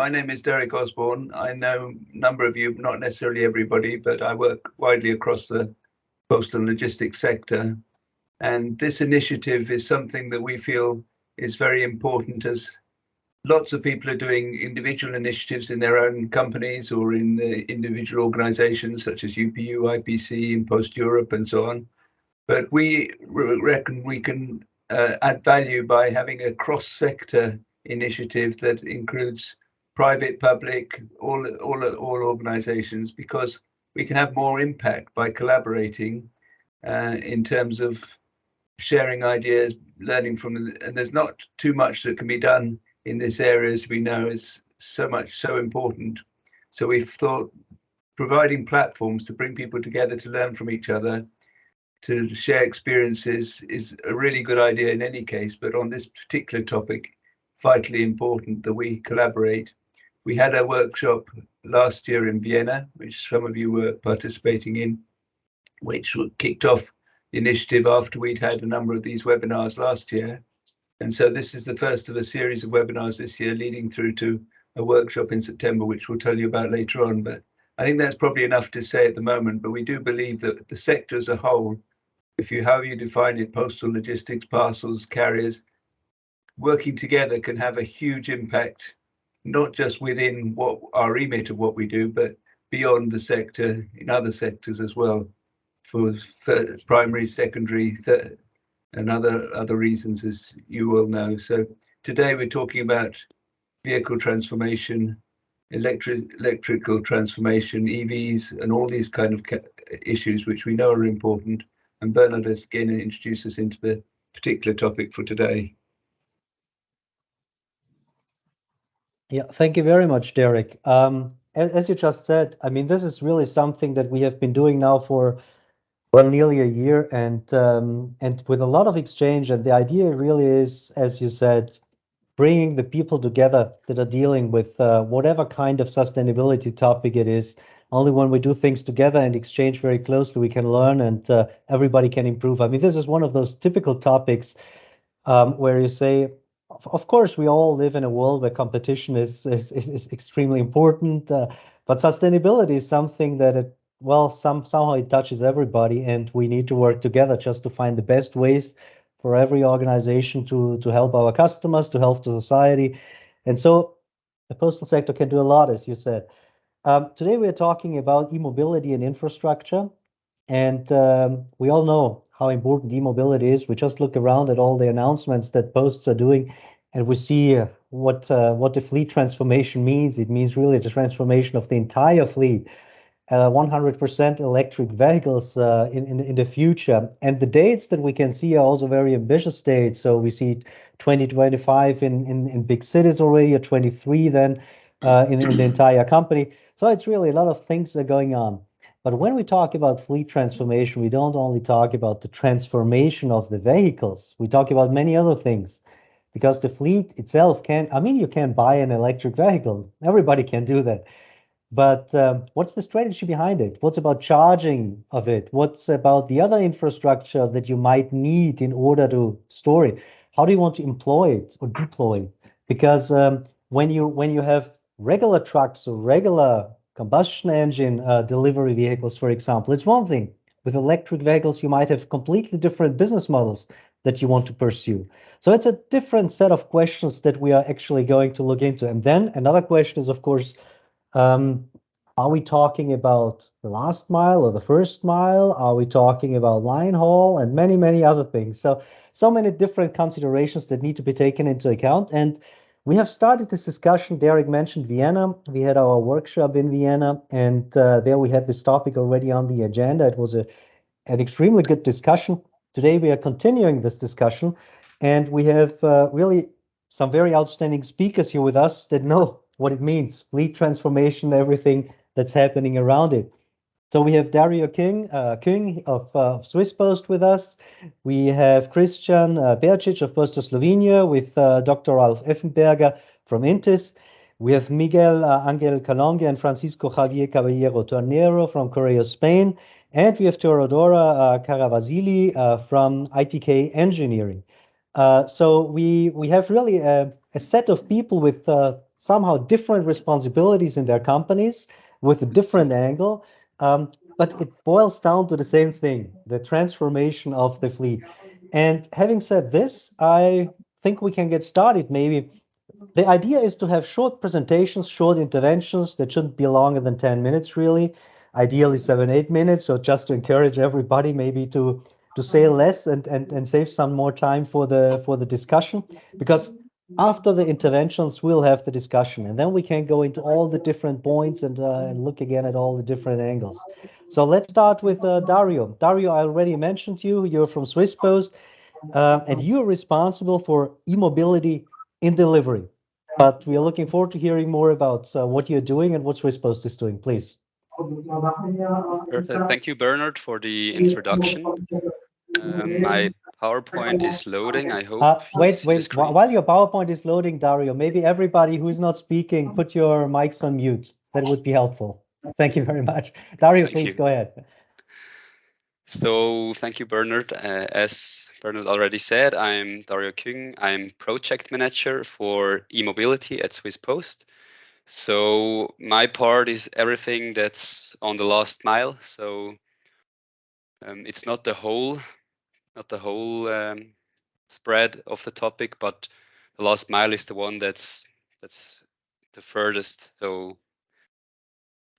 My name is Derek Osborn. I know a number of you, not necessarily everybody, but I work widely across the postal logistics sector. And this initiative is something that we feel is very important, as lots of people are doing individual initiatives in their own companies or in individual organizations such as UPU, IPC, and Post Europe, and so on. But we reckon we can add value by having a cross-sector initiative that includes private, public, all organizations, because we can have more impact by collaborating in terms of sharing ideas, learning from them. And there's not too much that can be done in this area, as we know, is so important. So we've thought providing platforms to bring people together to learn from each other, to share experiences, is a really good idea in any case, but on this particular topic, vitally important that we collaborate. We had a workshop last year in Vienna, which some of you were participating in, which kicked off the initiative after we'd had a number of these webinars last year. And so this is the first of a series of webinars this year, leading through to a workshop in September, which we'll tell you about later on. But I think that's probably enough to say at the moment, but we do believe that the sector as a whole, however you define it, postal logistics, parcels, carriers, working together can have a huge impact, not just within what our remit of what we do, but beyond the sector, in other sectors as well, for primary, secondary, and other reasons, as you will know. So today we're talking about vehicle transformation, electrical transformation, EVs, and all these kind of issues which we know are important. And Bernhard is going to introduce us into the particular topic for today. Yeah, thank you very much, Derek. As you just said, I mean, this is really something that we have been doing now for, well, nearly a year, and with a lot of exchange. And the idea really is, as you said, bringing the people together that are dealing with whatever kind of sustainability topic it is. Only when we do things together and exchange very closely, we can learn, and everybody can improve. I mean, this is one of those typical topics where you say, of course, we all live in a world where competition is extremely important, but sustainability is something that somehow it touches everybody, and we need to work together just to find the best ways for every organization to help our customers, to help the society. And so the postal sector can do a lot, as you said. Today we are talking about e-mobility and infrastructure, and we all know how important e-mobility is. We just look around at all the announcements that posts are doing, and we see what the fleet transformation means. It means really the transformation of the entire fleet, 100% electric vehicles in the future. And the dates that we can see are also very ambitious dates. So we see 2025 in big cities already, or 23 then in the entire company. So it's really a lot of things that are going on. But when we talk about fleet transformation, we don't only talk about the transformation of the vehicles. We talk about many other things, because the fleet itself you can buy an electric vehicle. Everybody can do that. But what's the strategy behind it? What's about charging of it? What's about the other infrastructure that you might need in order to store it? How do you want to employ it or deploy it? Because when you have regular trucks or regular combustion engine delivery vehicles, for example, it's one thing. With electric vehicles, you might have completely different business models that you want to pursue. So it's a different set of questions that we are actually going to look into. And then another question is, of course, are we talking about the last mile or the first mile? Are we talking about line haul and many, many other things? So many different considerations that need to be taken into account. And we have started this discussion. Derek mentioned Vienna. We had our workshop in Vienna, and there we had this topic already on the agenda. It was an extremely good discussion. Today we are continuing this discussion, and we have really some very outstanding speakers here with us that know what it means, fleet transformation, everything that's happening around it. So we have Dario King of Swiss Post with us. We have Christian Bercic of Postal Slovenia with Dr. Ralf Effenberger from Intis. We have Miguel Angel Calonge and Francisco Javier Caballero Tornero from Correos Spain. And we have Teodora Caravasili from ITK Engineering. So we have really a set of people with somehow different responsibilities in their companies with a different angle. But it boils down to the same thing, the transformation of the fleet. And having said this, I think we can get started maybe. The idea is to have short presentations, short interventions that shouldn't be longer than 10 minutes, really. Ideally 7, 8 minutes. So just to encourage everybody maybe to say less and save some more time for the discussion. Because after the interventions, we'll have the discussion, and then we can go into all the different points and look again at all the different angles. So let's start with Dario. Dario, I already mentioned you. You're from Swiss Post, and you're responsible for e-mobility in delivery. But we are looking forward to hearing more about what you're doing and what Swiss Post is doing, please. Perfect. Thank you, Bernhard, for the introduction. My PowerPoint is loading. I hope you Wait, see the wait. screen. While your PowerPoint is loading, Dario, maybe everybody who's not speaking, put your mics on mute. That would be helpful. Thank you very much. Dario, Thank please you. go ahead. So thank you, Bernhard. As Bernhard already said, I'm Dario Küng. I'm project manager for eMobility at Swiss Post. So my part is everything that's on the last mile. So it's not the whole spread of the topic, but the last mile is the one that's the furthest. So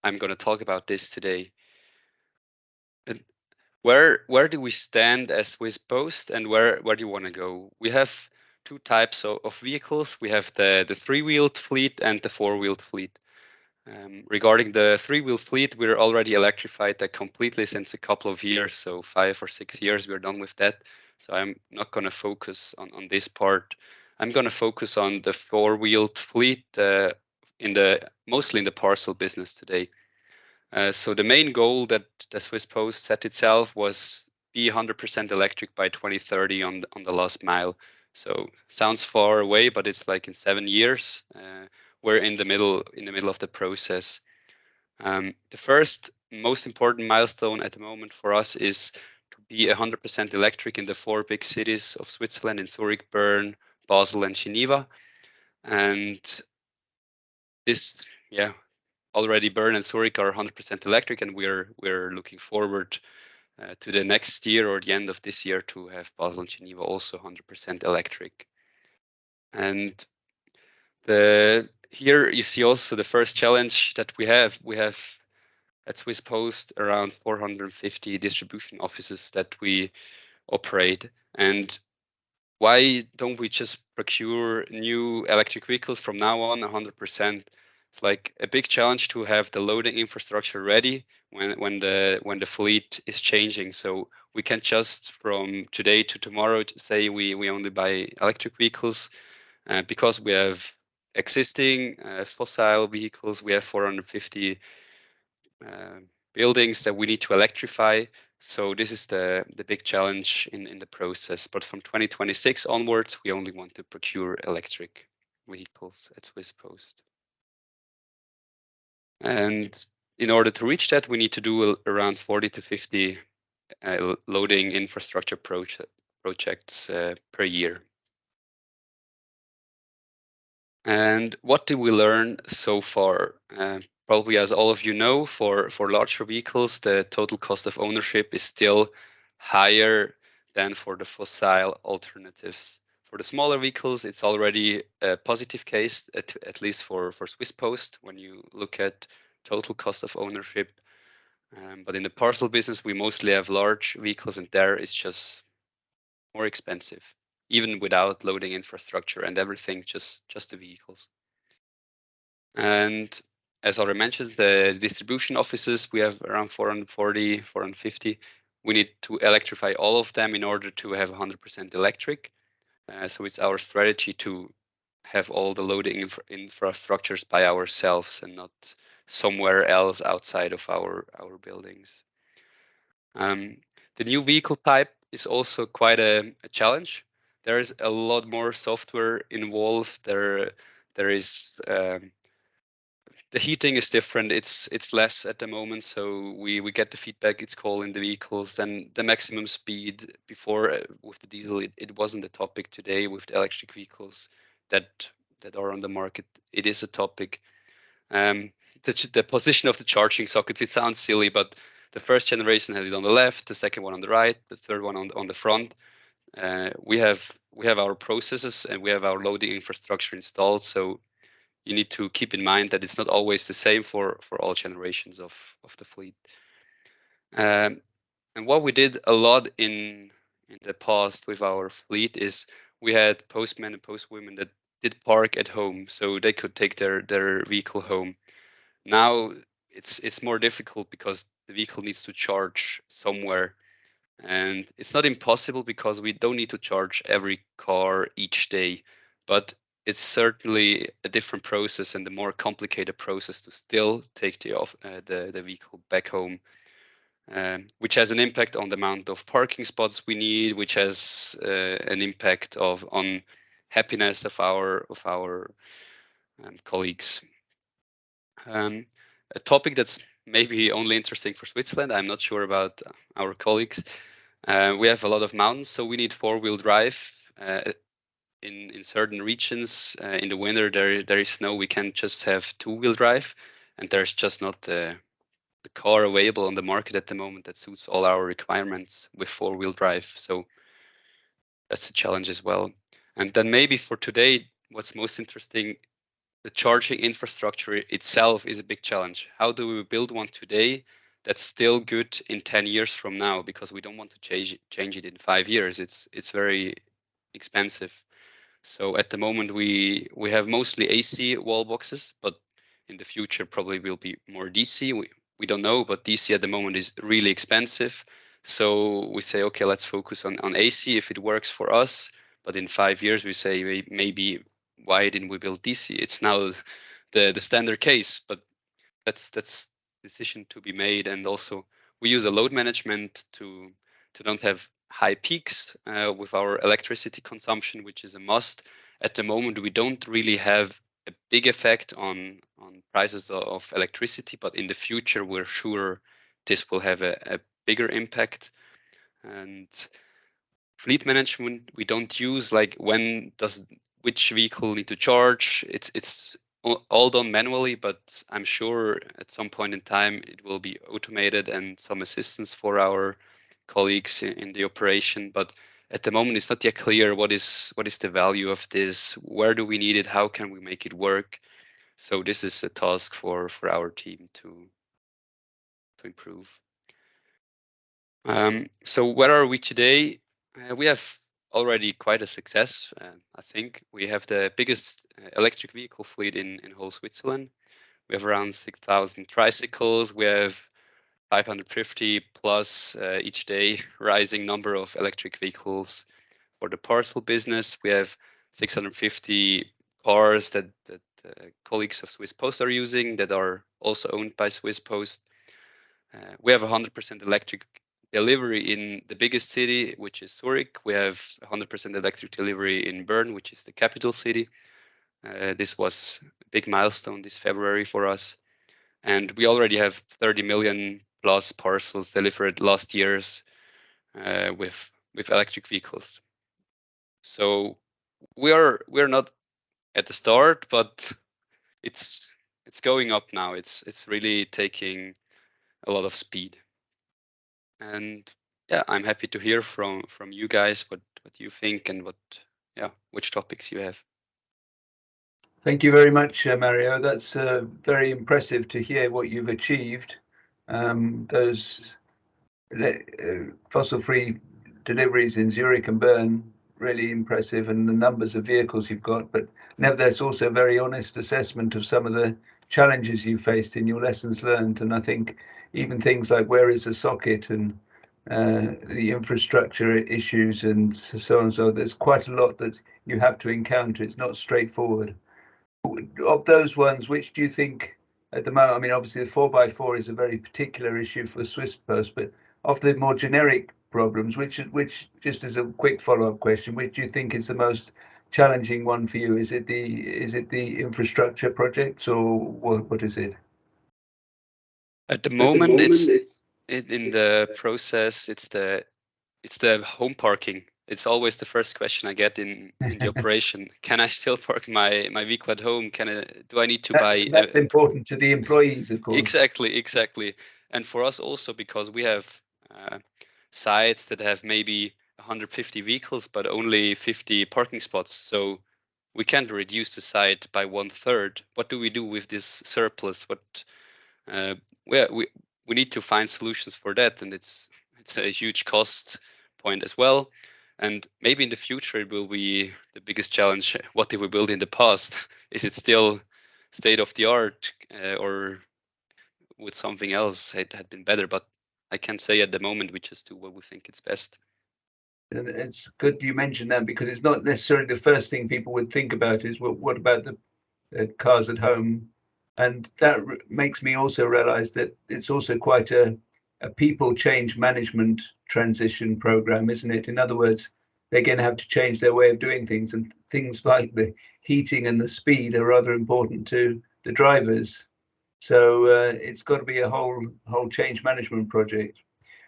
I'm going to talk about this today. And where do we stand as Swiss Post, and where do you want to go? We have two types of vehicles. We have the three-wheeled fleet and the four-wheeled fleet. Regarding the three-wheel fleet, we're already electrified that completely since a couple of years, so 5 or 6 years we're done with that. So I'm not going to focus on this part. I'm going to focus on the four-wheeled fleet mostly in the parcel business today. So the main goal that the Swiss Post set itself was be 100% electric by 2030 on the last mile. So sounds far away, but it's like in 7 years. We're in the middle of the process. The first most important milestone at the moment for us is to be 100% electric in the 4 big cities of Switzerland, in Zurich, Bern, Basel, and Geneva. And this, already Bern and Zurich are 100% electric, and we're looking forward to the next year or the end of this year to have Basel and Geneva also 100% electric. And here you see also the first challenge that we have. We have at Swiss Post around 450 distribution offices that we operate. And why don't we just procure new electric vehicles from now on 100%? It's like a big challenge to have the loading infrastructure ready when the fleet is changing. So we can't just from today to tomorrow say we only buy electric vehicles because we have existing fossil vehicles. We have 450 buildings that we need to electrify. So this is the big challenge in the process. But from 2026 onwards, we only want to procure electric vehicles at Swiss Post. And in order to reach that, we need to do around 40 to 50 loading infrastructure projects per year. And what did we learn so far? Probably, as all of you know, for larger vehicles, the total cost of ownership is still higher than for the fossil alternatives. For the smaller vehicles, it's already a positive case, at least for Swiss Post, when you look at total cost of ownership. But in the parcel business, we mostly have large vehicles, and there it's just more expensive, even without loading infrastructure and everything, just the vehicles. And as already mentioned, the distribution offices, we have around 440, 450. We need to electrify all of them in order to have 100% electric. So it's our strategy to have all the loading infrastructures by ourselves and not somewhere else outside of our buildings. The new vehicle type is also quite a challenge. There is a lot more software involved. There is the heating is different. It's less at the moment, so we get the feedback it's cold in the vehicles. Then the maximum speed before with the diesel, it wasn't a topic. Today with the electric vehicles, that that are on the market. It is a topic. The position of the charging sockets, it sounds silly, but the first generation has it on the left, the second one on the right, the third one on the front. We have our processes and we have our loading infrastructure installed. So you need to keep in mind that it's not always the same for all generations of the fleet. And what we did a lot in the past with our fleet is we had postmen and postwomen that did park at home, so they could take their vehicle home. Now it's more difficult because the vehicle needs to charge somewhere, and it's not impossible because we don't need to charge every car each day, but it's certainly a different process and a more complicated process to still take the vehicle back home, which has an impact on the amount of parking spots we need, which has an impact on happiness of our colleagues. A topic that's maybe only interesting for Switzerland, I'm not sure about our colleagues. We have a lot of mountains, so we need 4-wheel drive. In certain regions, in the winter there is snow. We can't just have 2-wheel drive, and there's just not the car available on the market at the moment that suits all our requirements with 4-wheel drive. So that's a challenge as well. And then maybe for today, what's most interesting, the charging infrastructure itself is a big challenge. How do we build one today that's still good in 10 years from now? Because we don't want to change it in 5 years. It's very expensive. So at the moment we have mostly AC wall boxes, but in the future probably will be more DC. We don't know, but DC at the moment is really expensive. So we say, okay, let's focus on AC if it works for us. But in 5 years we say maybe why didn't we build DC? It's now the standard case, but that's decision to be made. And also we use a load management to don't have high peaks with our electricity consumption, which is a must. At the moment, we don't really have a big effect on prices of electricity, but in the future, we're sure this will have a bigger impact. And fleet management, we don't use like when does which vehicle need to charge. It's all done manually, but I'm sure at some point in time it will be automated and some assistance for our colleagues in the operation. But at the moment, it's not yet clear what is the value of this. Where do we need it? How can we make it work? So this is a task for our team to improve. So where are we today? We have already quite a success. I think we have the biggest electric vehicle fleet in whole Switzerland. We have around 6,000 tricycles. We have 550 plus each day rising number of electric vehicles for the parcel business. We have 650 cars that colleagues of Swiss Post are using that are also owned by Swiss Post. We have 100% electric delivery in the biggest city, which is Zurich. We have 100% electric delivery in Bern, which is the capital city. This was a big milestone this February for us. And we already have 30 million plus parcels delivered last years with electric vehicles. So we're not at the start, but it's going up now. It's really taking a lot of speed. And yeah, I'm happy to hear from you guys what you think and which topics you have. Thank you very much, Mario. That's very impressive to hear what you've achieved. Those fossil-free deliveries in Zurich and Bern, really impressive, and the numbers of vehicles you've got, but nevertheless also a very honest assessment of some of the challenges you faced in your lessons learned. And I think even things like where is the socket and the infrastructure issues and so on. So there's quite a lot that you have to encounter. It's not straightforward. Of those ones, which do you think at the moment, I mean, obviously the 4x4 is a very particular issue for Swiss Post, but of the more generic problems, which just as a quick follow-up question, which do you think is the most challenging one for you? Is it the infrastructure projects, or what is it? At the moment, it's in the process. It's the home parking. it's always the first question I get in the operation. Can I still park my vehicle at home? Do I need to buy? That's important to the employees, of course. Exactly. And for us also, because we have sites that have maybe 150 vehicles, but only 50 parking spots. So we can't reduce the site by 1/3. What do we do with this surplus? We need to find solutions for that, and it's a huge cost point as well. And maybe in the future it will be the biggest challenge. What did we build in the past? Is it still state of the art, or would something else it had been better? But I can't say at the moment. We just do what we think is best. And it's good you mentioned that, because it's not necessarily the first thing people would think about is, well, what about the cars at home? And that makes me also realize that it's also quite a people change management transition program, isn't it? In other words, they're going to have to change their way of doing things, and things like the heating and the speed are rather important to the drivers. So it's got to be a whole change management project.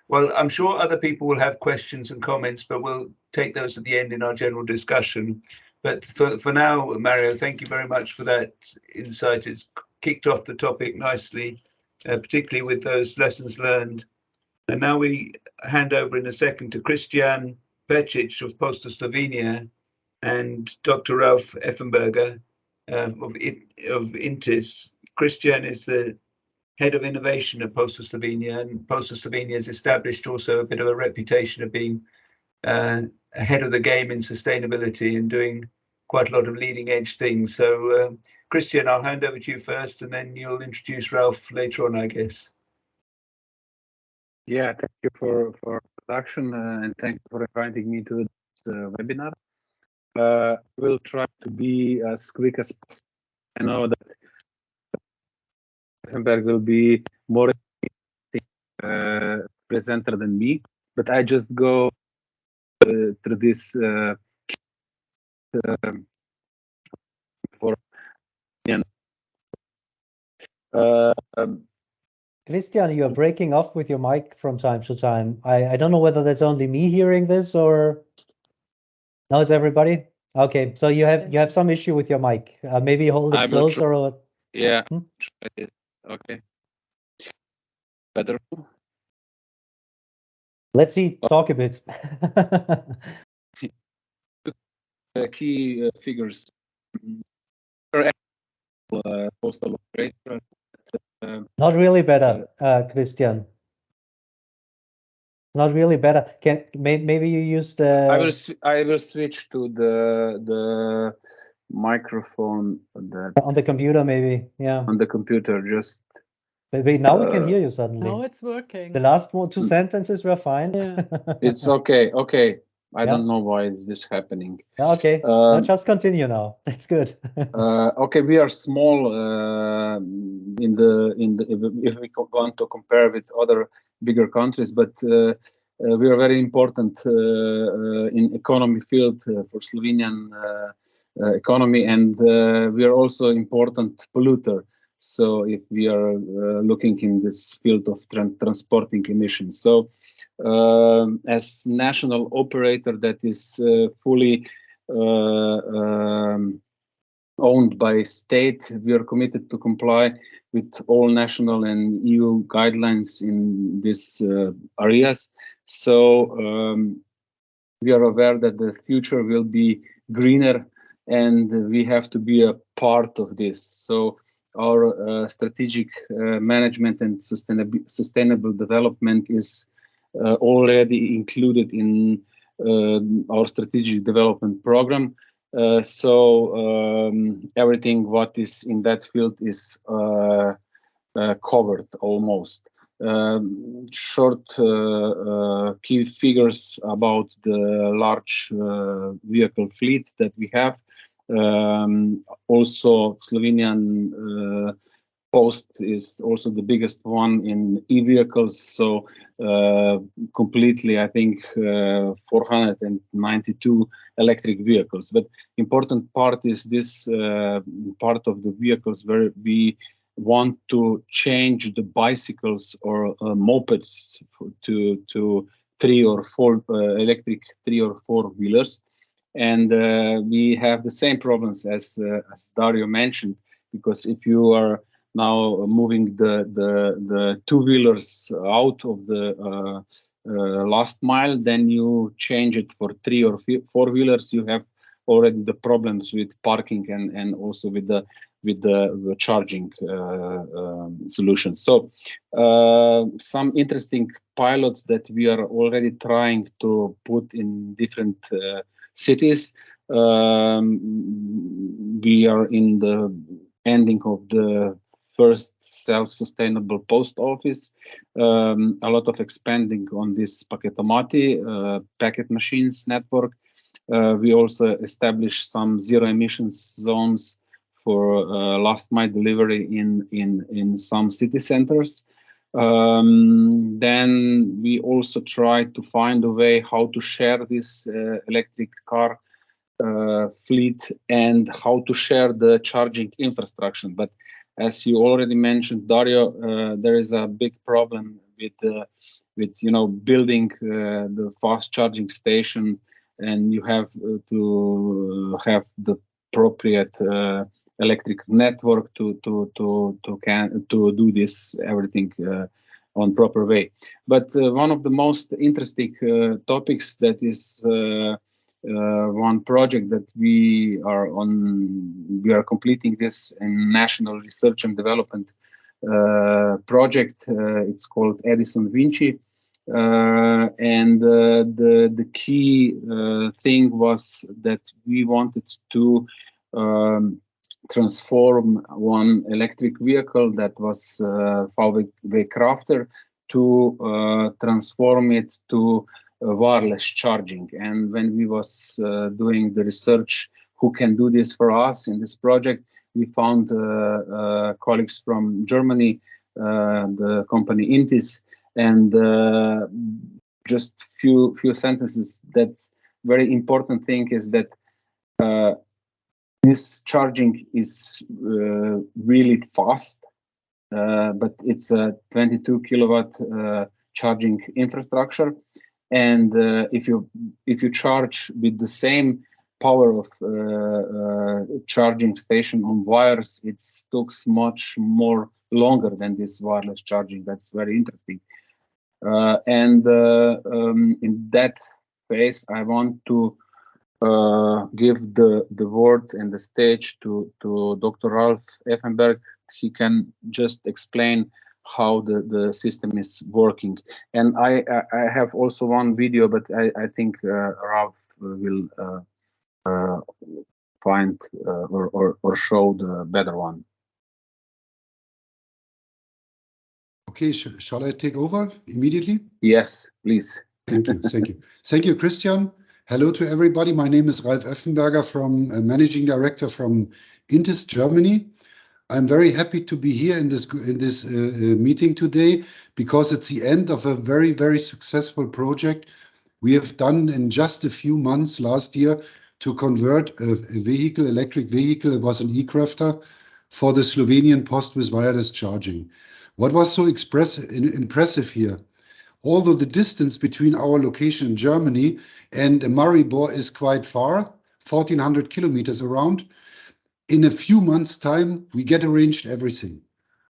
Well, I'm sure other people will have questions and comments, but we'll take those at the end in our general discussion. But for now, Mario, thank you very much for that insight. It's kicked off the topic nicely, particularly with those lessons learned. And now we hand over in a second to Christian Pecic of Postal Slovenia and Dr. Ralf Effenberger of Intis. Christian is the head of innovation at Postal Slovenia, and Postal Slovenia has established also a bit of a reputation of being ahead of the game in sustainability and doing quite a lot of leading edge things. So Christian, I'll hand over to you first, and then you'll introduce Ralf later on, I guess. Yeah, thank you for introduction, and thank you for inviting me to this webinar. We'll try to be as quick as possible. I know that Effenberg will be more presenter than me, but I just go through this for Christian, you're breaking off with your mic from time to time. I don't know whether that's only me hearing this or no, it's everybody. Okay, so you have some issue with your mic. Maybe hold it closer or yeah. Okay. Better. Let's see. Talk a bit. Key figures. Postal operator. Not really better, Christian. Not really better. Maybe you use the. I will switch to the microphone on the computer, maybe. Yeah. On the computer, just. Maybe now we can hear you suddenly. Now it's working. The last two sentences were fine. Yeah. It's okay. Okay. I don't know why is this happening. Okay. Now just continue now. That's good. Okay, we are small if we want to compare with other bigger countries, but we are very important in economy field for Slovenian economy, and we are also important polluter. So if we are looking in this field of transporting emissions, so as national operator that is fully owned by state, we are committed to comply with all national and EU guidelines in these areas. So we are aware that the future will be greener, and we have to be a part of this. So our strategic management and sustainable development is already included in our strategic development program. So everything what is in that field is covered almost. Short key figures about the large vehicle fleet that we have. Also, Slovenian Post is also the biggest one in e-vehicles. So completely, I think 492 electric vehicles. But important part is this part of the vehicles where we want to change the bicycles or mopeds to 3 or 4 electric 3 or 4 wheelers, and we have the same problems as Dario mentioned, because if you are now moving the 2 wheelers out of the last mile, then you change it for 3 or 4 wheelers, you have already the problems with parking and also with the charging solutions. So some interesting pilots that we are already trying to put in different cities. We are in the ending of the first self-sustainable post office, a lot of expanding on this Paketomati packet machines network. We also established some zero emissions zones for last mile delivery in some city centers. Then we also try to find a way how to share this electric car fleet and how to share the charging infrastructure. But as you already mentioned, Dario, there is a big problem with building the fast charging station, and you have to have the appropriate electric network to do this everything on proper way. But one of the most interesting topics that is one project that we are completing this in National Research and Development project. It's called Edison Vinci. And the key thing was that we wanted to transform one electric vehicle that was VW Crafter to transform it to wireless charging. And when we was doing the research, who can do this for us in this project, we found colleagues from Germany, the company Intis, and just few sentences. That's very important thing is that this charging is really fast, but it's a 22 kilowatt charging infrastructure. And if you charge with the same power of charging station on wires, it takes much more longer than this wireless charging. That's very interesting. And in that phase, I want to give the word and the stage to Dr. Ralf Effenberg. He can just explain how the system is working. And I have also one video, but I think Ralf will find or show the better one. Okay, shall I take over immediately? Yes, please. Thank you, thank you. Thank you, Christian. Hello to everybody. My name is Ralf Effenberger, from Managing Director from Intis, Germany. I'm very happy to be here in this meeting today, because it's the end of a very, very successful project we have done in just a few months last year to convert a vehicle, electric vehicle. It was an e-Crafter for the Slovenian Post with wireless charging. What was so impressive here? Although the distance between our location in Germany and Maribor is quite far, 1,400 kilometers around, in a few months' time, we get arranged everything.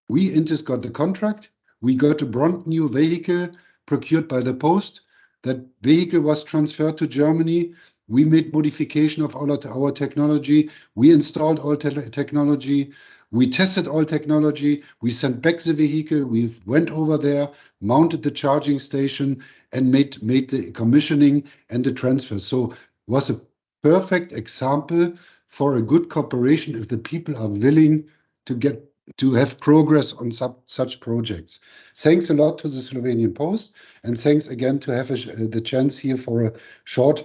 We, Intis, got the contract. We got a brand new vehicle procured by the Post. That vehicle was transferred to Germany. We made modification of all of our technology. We installed all technology. We tested all technology. We sent back the vehicle. We went over there, mounted the charging station, and made the commissioning and the transfer. So it was a perfect example for a good cooperation if the people are willing to have progress on such projects. Thanks a lot to the Slovenian Post, and thanks again to have the chance here for a short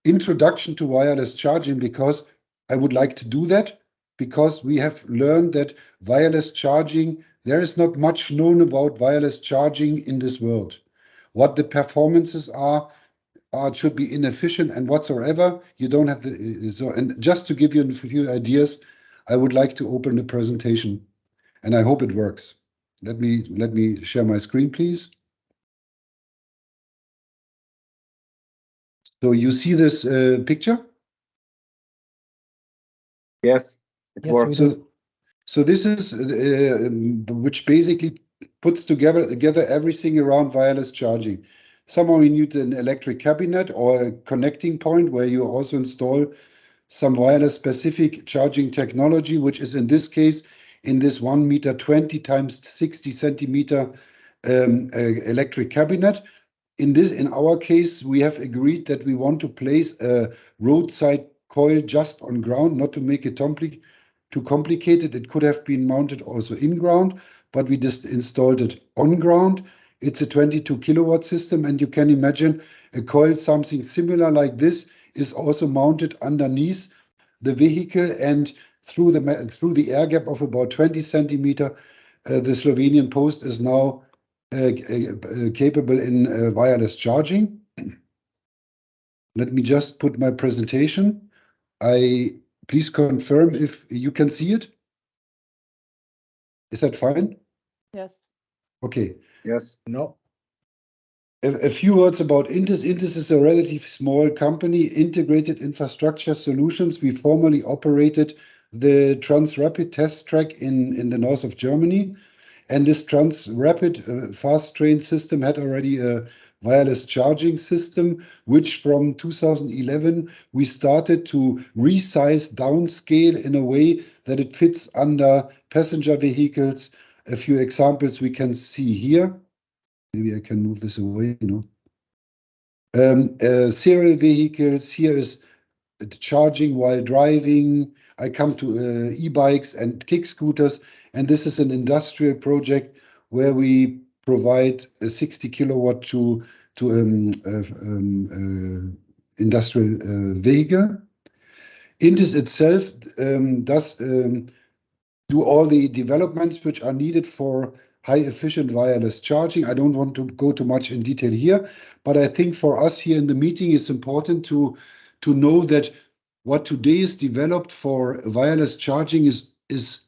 introduction to wireless charging, because I would like to do that, because we have learned that wireless charging, there is not much known about wireless charging in this world. What the performances are, it should be inefficient and whatsoever. You don't have and just to give you a few ideas, I would like to open the presentation, and I hope it works. Let me share my screen, please. So you see this picture? Yes, it Yes, we works. do. So this is which basically puts together everything around wireless charging. Somehow you need an electric cabinet or a connecting point where you also install some wireless specific charging technology, which is in this case in this 1 meter 20 times 60 centimeter electric cabinet. In our case, we have agreed that we want to place a roadside coil just on ground, not to make it too complicated. It could have been mounted also in ground, but we just installed it on ground. It's a 22 kilowatt system, and you can imagine a coil, something similar like this, is also mounted underneath the vehicle, and through the air gap of about 20 centimeter, the Slovenian Post is now capable in wireless charging. Let me just put my presentation. Please confirm if you can see it. Is that fine? Yes. Okay. Yes. No. A few words about Intis. Intis is a relatively small company, Integrated Infrastructure Solutions. We formerly operated the Transrapid test track in the north of Germany. And this Transrapid fast train system had already a wireless charging system, which from 2011 we started to resize downscale in a way that it fits under passenger vehicles. A few examples we can see here. Maybe I can move this away, serial vehicles. Here is charging while driving. I come to e-bikes and kick scooters, and this is an industrial project where we provide a 60 kilowatt to industrial vehicle. Intis itself does do all the developments which are needed for high efficient wireless charging. I don't want to go too much in detail here, but I think for us here in the meeting, it's important to know that what today is developed for wireless charging is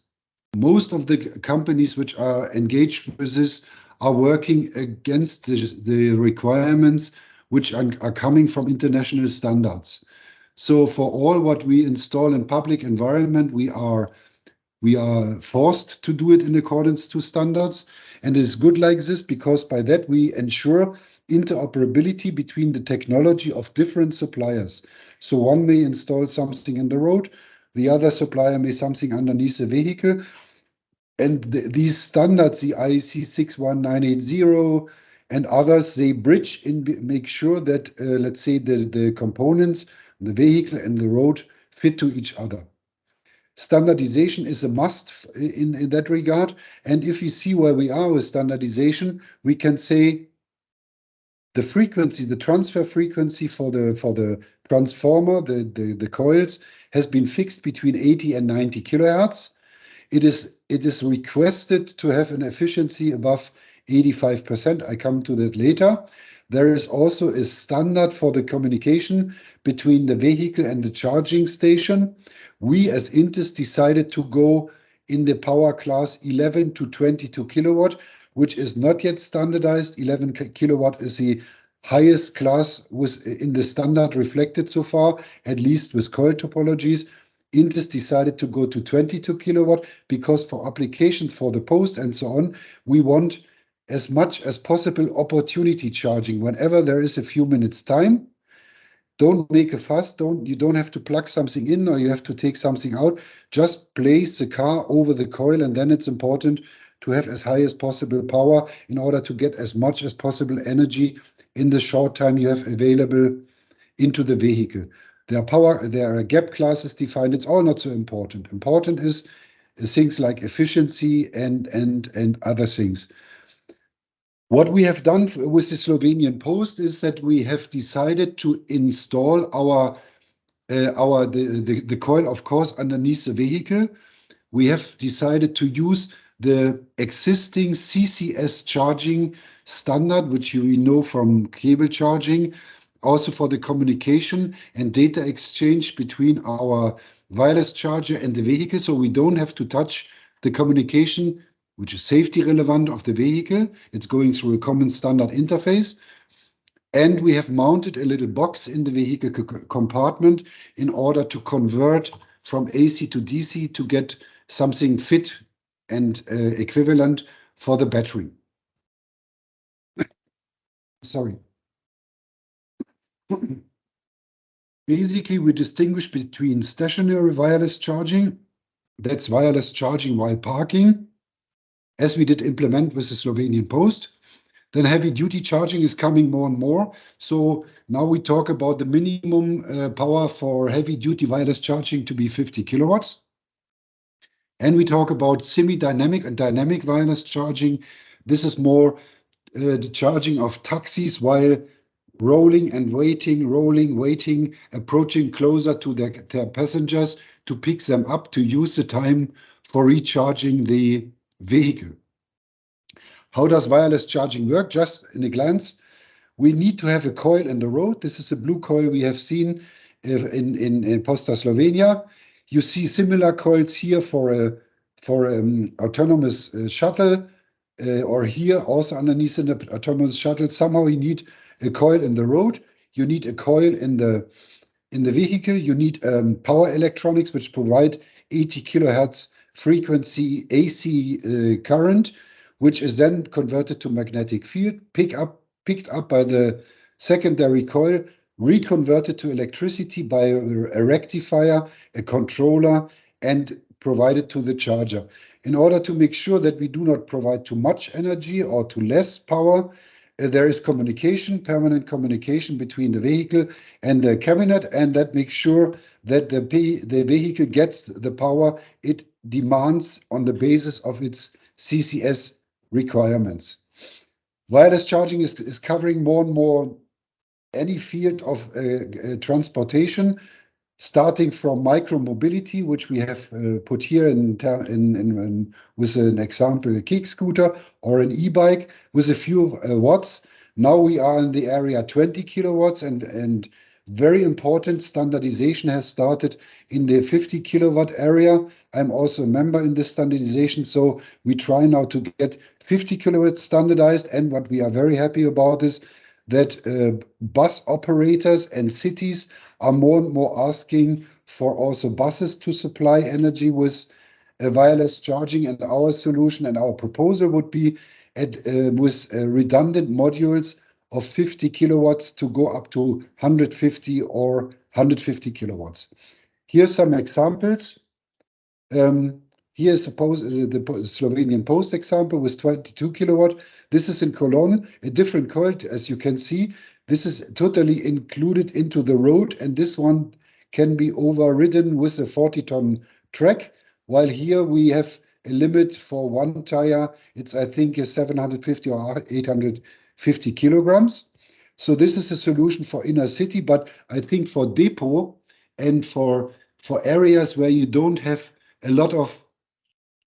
most of the companies which are engaged with this are working against the requirements which are coming from international standards. So for all what we install in public environment, we are forced to do it in accordance to standards. And it's good like this because by that we ensure interoperability between the technology of different suppliers. So one may install something in the road, the other supplier may something underneath the vehicle. And these standards, the IEC 61980 and others, they bridge in, make sure that, let's say, the components, the vehicle and the road fit to each other. Standardization is a must in that regard. And if you see where we are with standardization, we can say the frequency, the transfer frequency for the transformer, the coils, has been fixed between 80 and 90 kilohertz. It is requested to have an efficiency above 85%. I come to that later. There is also a standard for the communication between the vehicle and the charging station. We as Intis decided to go in the power class 11 to 22 kilowatt, which is not yet standardized. 11 kilowatt is the highest class in the standard reflected so far, at least with coil topologies. Intis decided to go to 22 kilowatt because for applications for the post and so on, we want as much as possible opportunity charging. Whenever there is a few minutes time, don't make a fuss. You don't have to plug something in or you have to take something out. Just place the car over the coil, and then it's important to have as high as possible power in order to get as much as possible energy in the short time you have available into the vehicle. There are gap classes defined. It's all not so important. Important is things like efficiency and other things. What we have done with the Slovenian Post is that we have decided to install the coil, of course, underneath the vehicle. We have decided to use the existing CCS charging standard, which you know from cable charging, also for the communication and data exchange between our wireless charger and the vehicle. So we don't have to touch the communication, which is safety relevant of the vehicle. It's going through a common standard interface. And we have mounted a little box in the vehicle compartment in order to convert from AC to DC to get something fit and equivalent for the battery. Sorry. Basically, we distinguish between stationary wireless charging, that's wireless charging while parking, as we did implement with the Slovenian Post. Then heavy duty charging is coming more and more. So now we talk about the minimum power for heavy duty wireless charging to be 50 kilowatts. And we talk about semi-dynamic and dynamic wireless charging. This is more the charging of taxis while rolling and waiting, rolling, waiting, approaching closer to their passengers to pick them up, to use the time for recharging the vehicle. How does wireless charging work? Just in a glance, we need to have a coil in the road. This is a blue coil we have seen in Postal Slovenia. You see similar coils here for autonomous shuttle, or here also underneath in the autonomous shuttle. Somehow you need a coil in the road. You need a coil in the vehicle. You need power electronics which provide 80 kilohertz frequency AC current, which is then converted to magnetic field, picked up by the secondary coil, reconverted to electricity by a rectifier, a controller, and provided to the charger. In order to make sure that we do not provide too much energy or too less power, there is communication, permanent communication between the vehicle and the cabinet, and that makes sure that the vehicle gets the power it demands on the basis of its CCS requirements. Wireless charging is covering more and more any field of transportation, starting from micro-mobility, which we have put here with an example, a kick scooter or an e-bike with a few watts. Now we are in the area 20 kilowatts, and very important standardization has started in the 50 kilowatt area. I'm also a member in this standardization, so we try now to get 50 kilowatts standardized. And what we are very happy about is that bus operators and cities are more and more asking for also buses to supply energy with wireless charging. And our solution and our proposal would be with redundant modules of 50 kilowatts to go up to 150 or 150 kilowatts. Here are some examples. Here is the Slovenian Post example with 22 kilowatt. This is in Cologne, a different coil, as you can see. This is totally included into the road, and this one can be overridden with a 40-ton track, while here we have a limit for one tire. It's, I think, a 750 or 850 kilograms. So this is a solution for inner city, but I think for depot and for areas where you don't have a lot of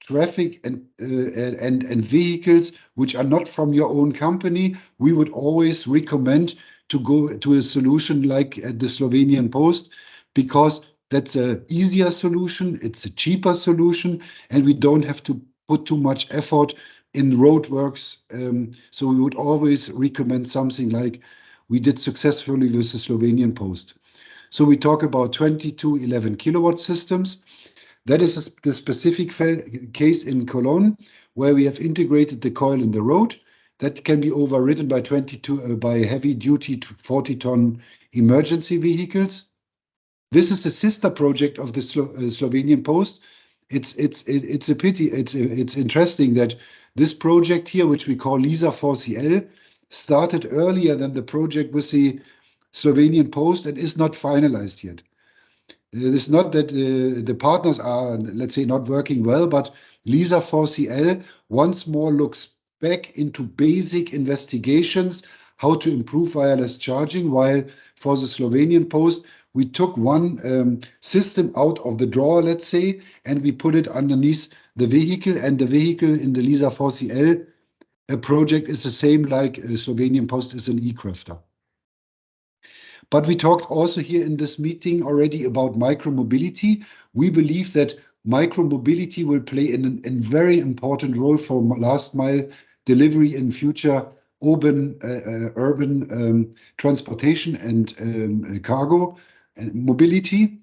traffic and vehicles which are not from your own company, we would always recommend to go to a solution like the Slovenian Post, because that's an easier solution, it's a cheaper solution, and we don't have to put too much effort in roadworks. So we would always recommend something like we did successfully with the Slovenian Post. So we talk about 22 11 kilowatt systems. That is the specific case in Cologne, where we have integrated the coil in the road that can be overridden by by heavy-duty 40-ton emergency vehicles. This is a sister project of the Slovenian Post. It's a pity. It's interesting that this project here, which we call LISA 4CL, started earlier than the project with the Slovenian Post and is not finalized yet. It's not that the partners are, let's say, not working well, but LISA 4CL once more looks back into basic investigations, how to improve wireless charging, while for the Slovenian Post, we took one system out of the drawer, let's say, and we put it underneath the vehicle, and the vehicle in the LISA 4CL project is the same like Slovenian Post is an e-crafter. But we talked also here in this meeting already about micro-mobility. We believe that micro-mobility will play a very important role for last mile delivery in future urban transportation and cargo and mobility.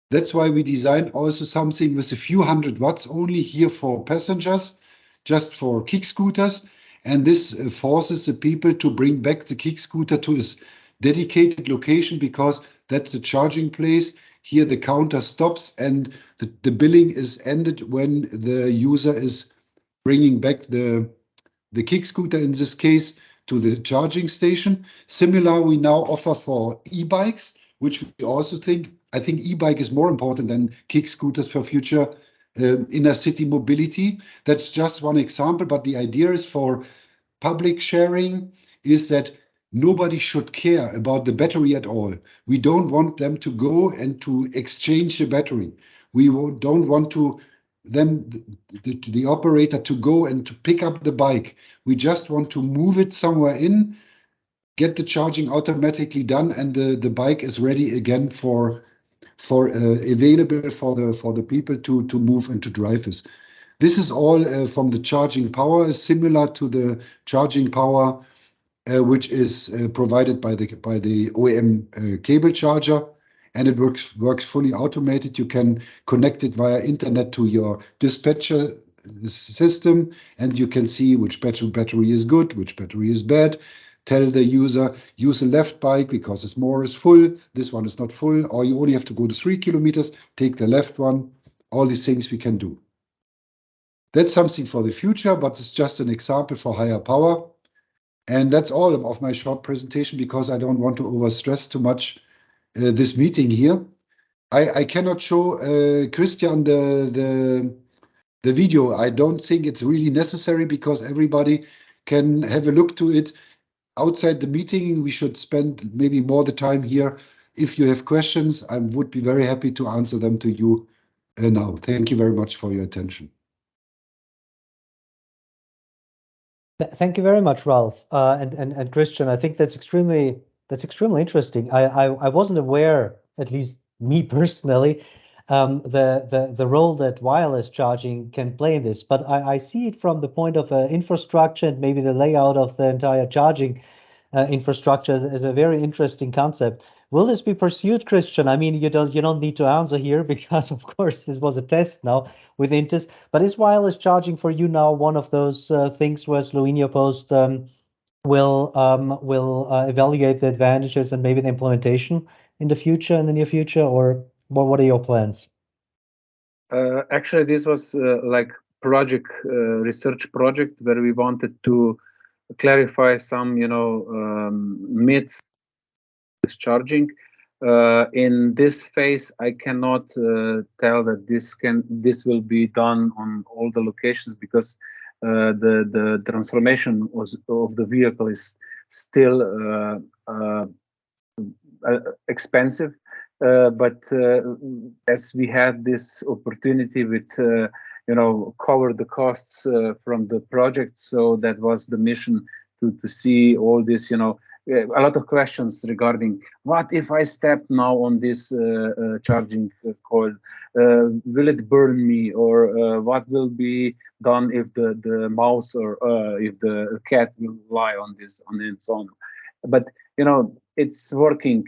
That's why we designed also something with a few hundred watts only here for passengers, just for kick scooters. And this forces the people to bring back the kick scooter to its dedicated location, because that's the charging place. Here the counter stops and the billing is ended when the user is bringing back the kick scooter, in this case, to the charging station. Similar, we now offer for e-bikes, which we also I think e-bike is more important than kick scooters for future inner city mobility. That's just one example, but the idea is for public sharing is that nobody should care about the battery at all. We don't want them to go and to exchange the battery. We don't want the operator to go and to pick up the bike. We just want to move it somewhere in, get the charging automatically done, and the bike is ready again for available for the people to move and to drive this. This is all from the charging power, is similar to the charging power which is provided by the OEM cable charger, and it works fully automated. You can connect it via internet to your dispatcher system, and you can see which battery is good, which battery is bad. Tell the user, use a left bike because it's more full, this one is not full, or you only have to go to 3 kilometers, take the left one. All these things we can do. That's something for the future, but it's just an example for higher power. And that's all of my short presentation, because I don't want to overstress too much this meeting here. I cannot show Christian the video. I don't think it's really necessary, because everybody can have a look to it outside the meeting. We should spend maybe more the time here. If you have questions, I would be very happy to answer them to you now. Thank you very much for your attention. Thank you very much, Ralph, and Christian. I think that's extremely interesting. I wasn't aware, at least me personally, the role that wireless charging can play in this. But I see it from the point of infrastructure and maybe the layout of the entire charging infrastructure as a very interesting concept. Will this be pursued, Christian? I mean, you don't need to answer here because, of course, this was a test now with Intis. But is wireless charging for you now one of those things where Slovenia Post will evaluate the advantages and maybe the implementation in the near future, or what are your plans? Actually, this was like research project where we wanted to clarify some, myths charging. In this phase, I cannot tell that this will be done on all the locations, because the transformation of the vehicle is still expensive. But as we had this opportunity with cover the costs from the project, so that was the mission to see all this, a lot of questions regarding what if I step now on this charging coil, will it burn me, or what will be done if the mouse or if the cat will lie on this on its own. But it's working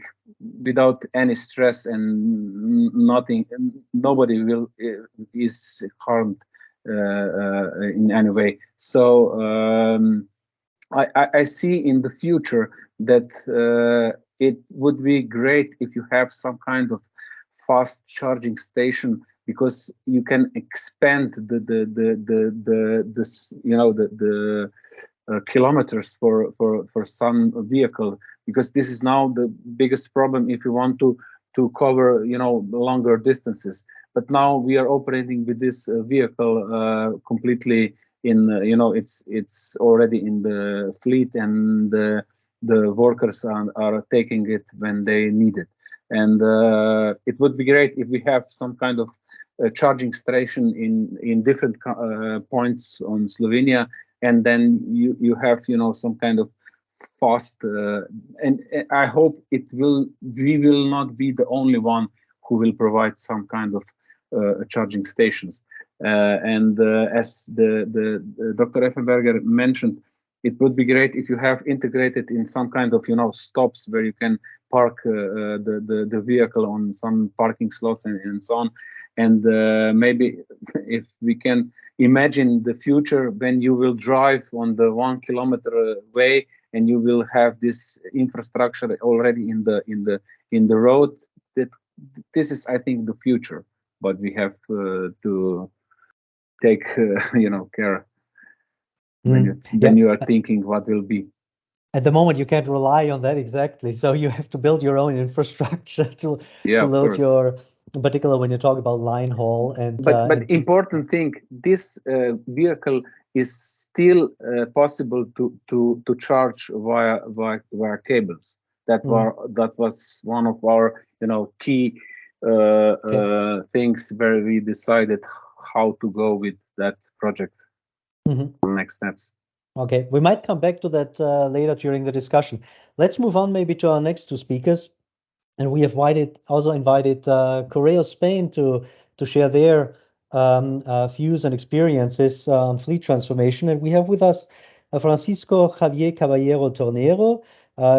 without any stress, and nobody is harmed in any way. So I see in the future that it would be great if you have some kind of fast charging station, because you can expand the kilometers for some vehicle, because this is now the biggest problem if you want to cover longer distances. But now we are operating with this vehicle completely in it's already in the fleet, and the workers are taking it when they need it. And it would be great if we have some kind of charging station in different points on Slovenia, and then you have some kind of fast and I hope we will not be the only one who will provide some kind of charging stations. And as the Dr. Effenberger mentioned, it would be great if you have integrated in some kind of, stops where you can park the vehicle on some parking slots and so on. And maybe if we can imagine the future when you will drive on the 1 kilometer way and you will have this infrastructure already in the road, that this is, I think, the future. But we have to take care when you are thinking what will be. At the moment, you can't rely on that exactly. So you have to build your own infrastructure to load your, in particular when you talk about line haul and. But important thing, this vehicle is still possible to charge via cables. That was one of our key things where we decided how to go with that project. Next steps. Okay, we might come back to that later during the discussion. Let's move on maybe to our next two speakers. And we have also invited Correos Spain to share their views and experiences on fleet transformation. And we have with us Francisco Javier Caballero Tornero.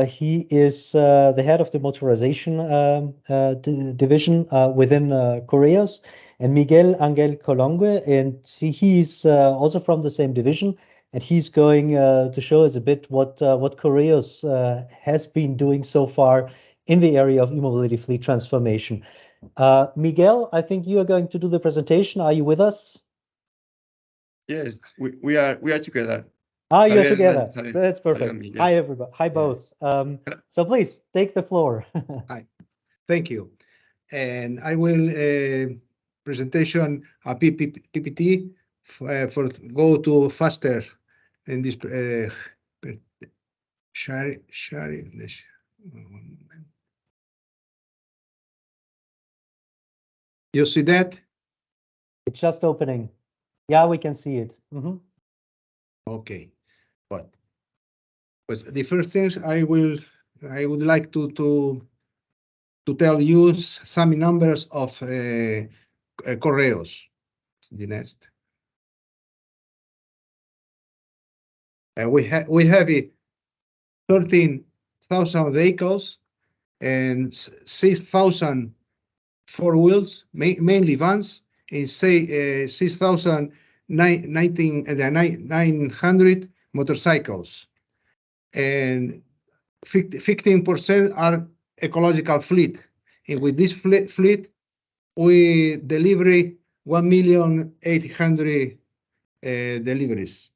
He is the head of the motorization division within Correos, and Miguel Angel Colongue, and he's also from the same division. And he's going to show us a bit what Correos has been doing so far in the area of e-mobility fleet transformation. Miguel, I think you are going to do the presentation. Are you with us? Yes, we are together. You're together. That's perfect. Hi, everybody. Hi, both. So please take the floor. Hi. Thank you. And I will presentation a PPT for go to faster in this sharing this. You see that? It's just opening. Yeah, we can see it. Okay, but the first things I would like to tell you some numbers of Correos. The next. We have 13,000 vehicles and 6,000 four wheels, mainly vans, and say 6,900 motorcycles, and 15% are ecological fleet. And with this fleet, we deliver 1,800,000 deliveries.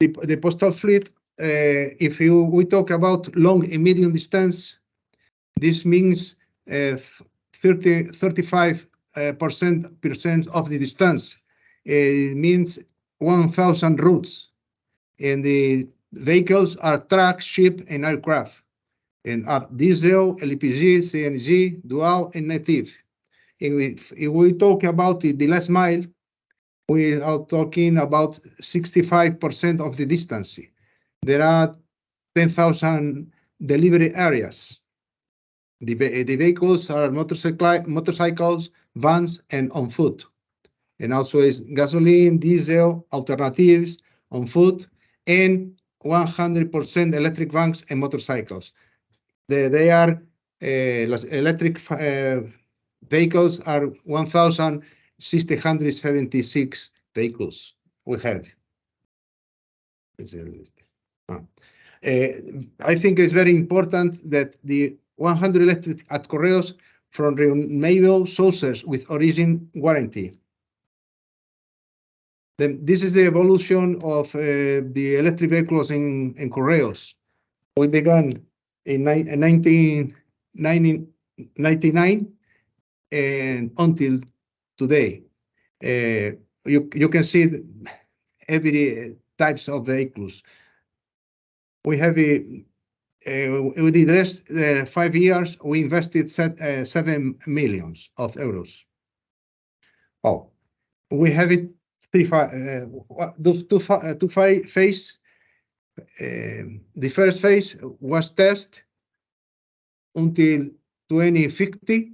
The postal fleet, if we talk about long and medium distance, this means 35% of the distance. It means 1,000 routes, and the vehicles are truck, ship, and aircraft, and are diesel, LPG, CNG, dual, and native. And if we talk about the last mile, we are talking about 65% of the distance. There are 10,000 delivery areas. The vehicles are motorcycles, vans, and on foot. And also is gasoline, diesel, alternatives, on foot, and 100% electric vans and motorcycles. They are electric vehicles are 1,676 vehicles we have. I think it's very important that the 100 electric at Correos from renewable sources with origin warranty. Then this is the evolution of the electric vehicles in Correos. We began in 1999 and until today. You can see every types of vehicles. We have with the rest 5 years, we invested 7 million euros. Oh, we have it two phase. The first phase was test until 2050.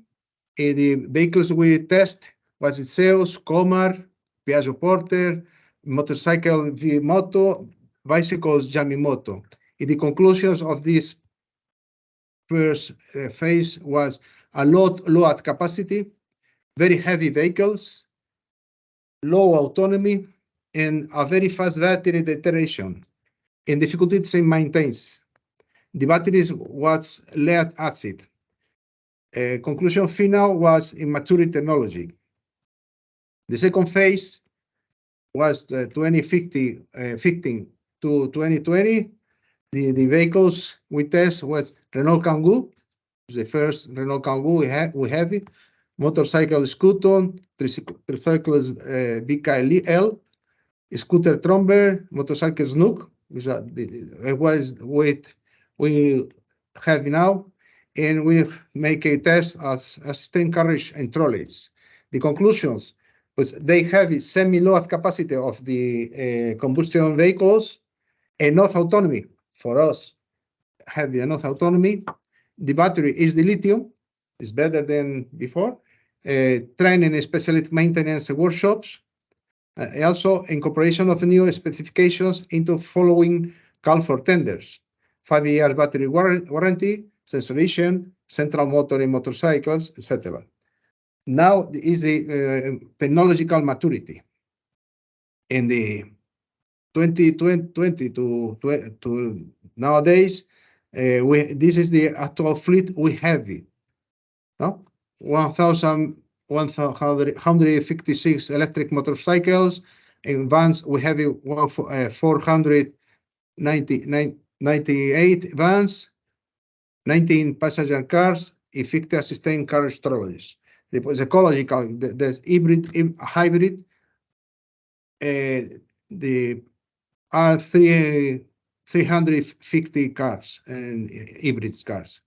The vehicles we test was it Seos, Comar, Piaggio Porter, motorcycle V-moto, bicycles Yamimoto. In the conclusions of this first phase was a low at capacity, very heavy vehicles, low autonomy, and a very fast battery deterioration, and difficulties in maintenance. The batteries was lead acid. Conclusion final was immature technology. The second phase was 2015 to 2020. The vehicles we test was Renault Kangoo, the first Renault Kangoo we have it, motorcycle Scooton, tricycles BKL, scooter Tromber, motorcycle Snook, which was what we have now, and we make a test as assistant carriage and trolleys. The conclusions was they have a semi-low capacity of the combustion vehicles, enough autonomy for us, have enough autonomy. The battery is the lithium, is better than before. Training specialist maintenance workshops. Also incorporation of new specifications into following call for tenders. 5-year battery warranty, sensorization, central motor in motorcycles, etc. Now is the technological maturity. In the 2020 to nowadays, this is the actual fleet we have. No? 1,156 electric motorcycles. In vans, we have 498 vans, 19 passenger cars, 50 assistant carriage trolleys. There's ecological, there's hybrid. The are 350 cars and hybrid cars.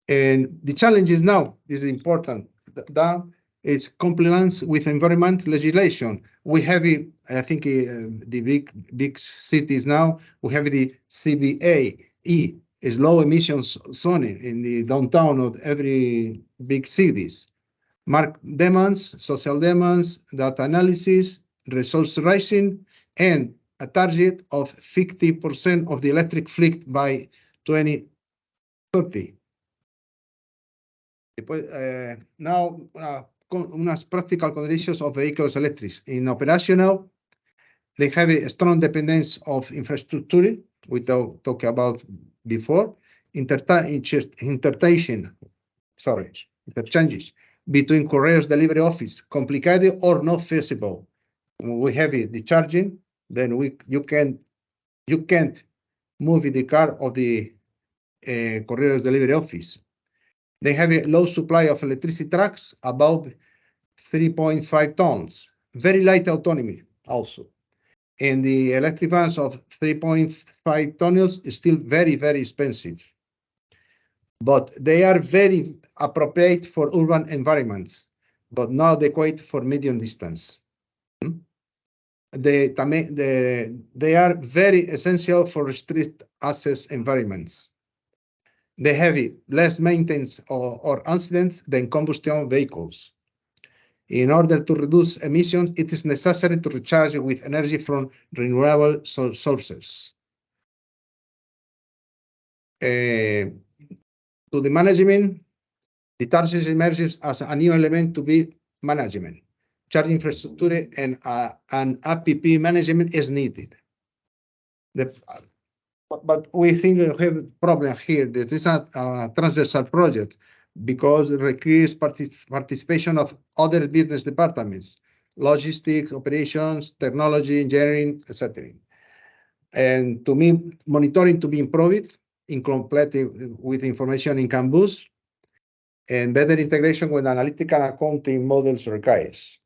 And the challenge is now, this is important, that is compliance with environment legislation. We have, I think, the big cities now, we have the CBAE, is low emissions zone in the downtown of every big cities. Mark demands, social demands, data analysis, resource rationing, and a target of 50% of the electric fleet by 2030. Now, unas practical conditions of vehicles electric. In operational, they have a strong dependence of infrastructure, we talked about before, interchanges between couriers delivery office, complicated or not feasible. When we have the charging, then you can't move the car of the couriers delivery office. They have a low supply of electricity trucks, above 3.5 tons, very light autonomy also. And the electric vans of 3.5 tons is still very, very expensive. But they are very appropriate for urban environments, but not adequate for medium distance. They are very essential for restricted access environments. They have less maintenance or accidents than combustion vehicles. In order to reduce emissions, it is necessary to recharge with energy from renewable sources. To the management, the charges emerges as a new element to be management. Charging infrastructure and an APP management is needed. But we think we have a problem here. This is a transversal project because it requires participation of other business departments, logistics, operations, technology, engineering, etc. And to me, monitoring to be improved, incomplete with information in Canvas, and better integration with analytical and accounting models requires.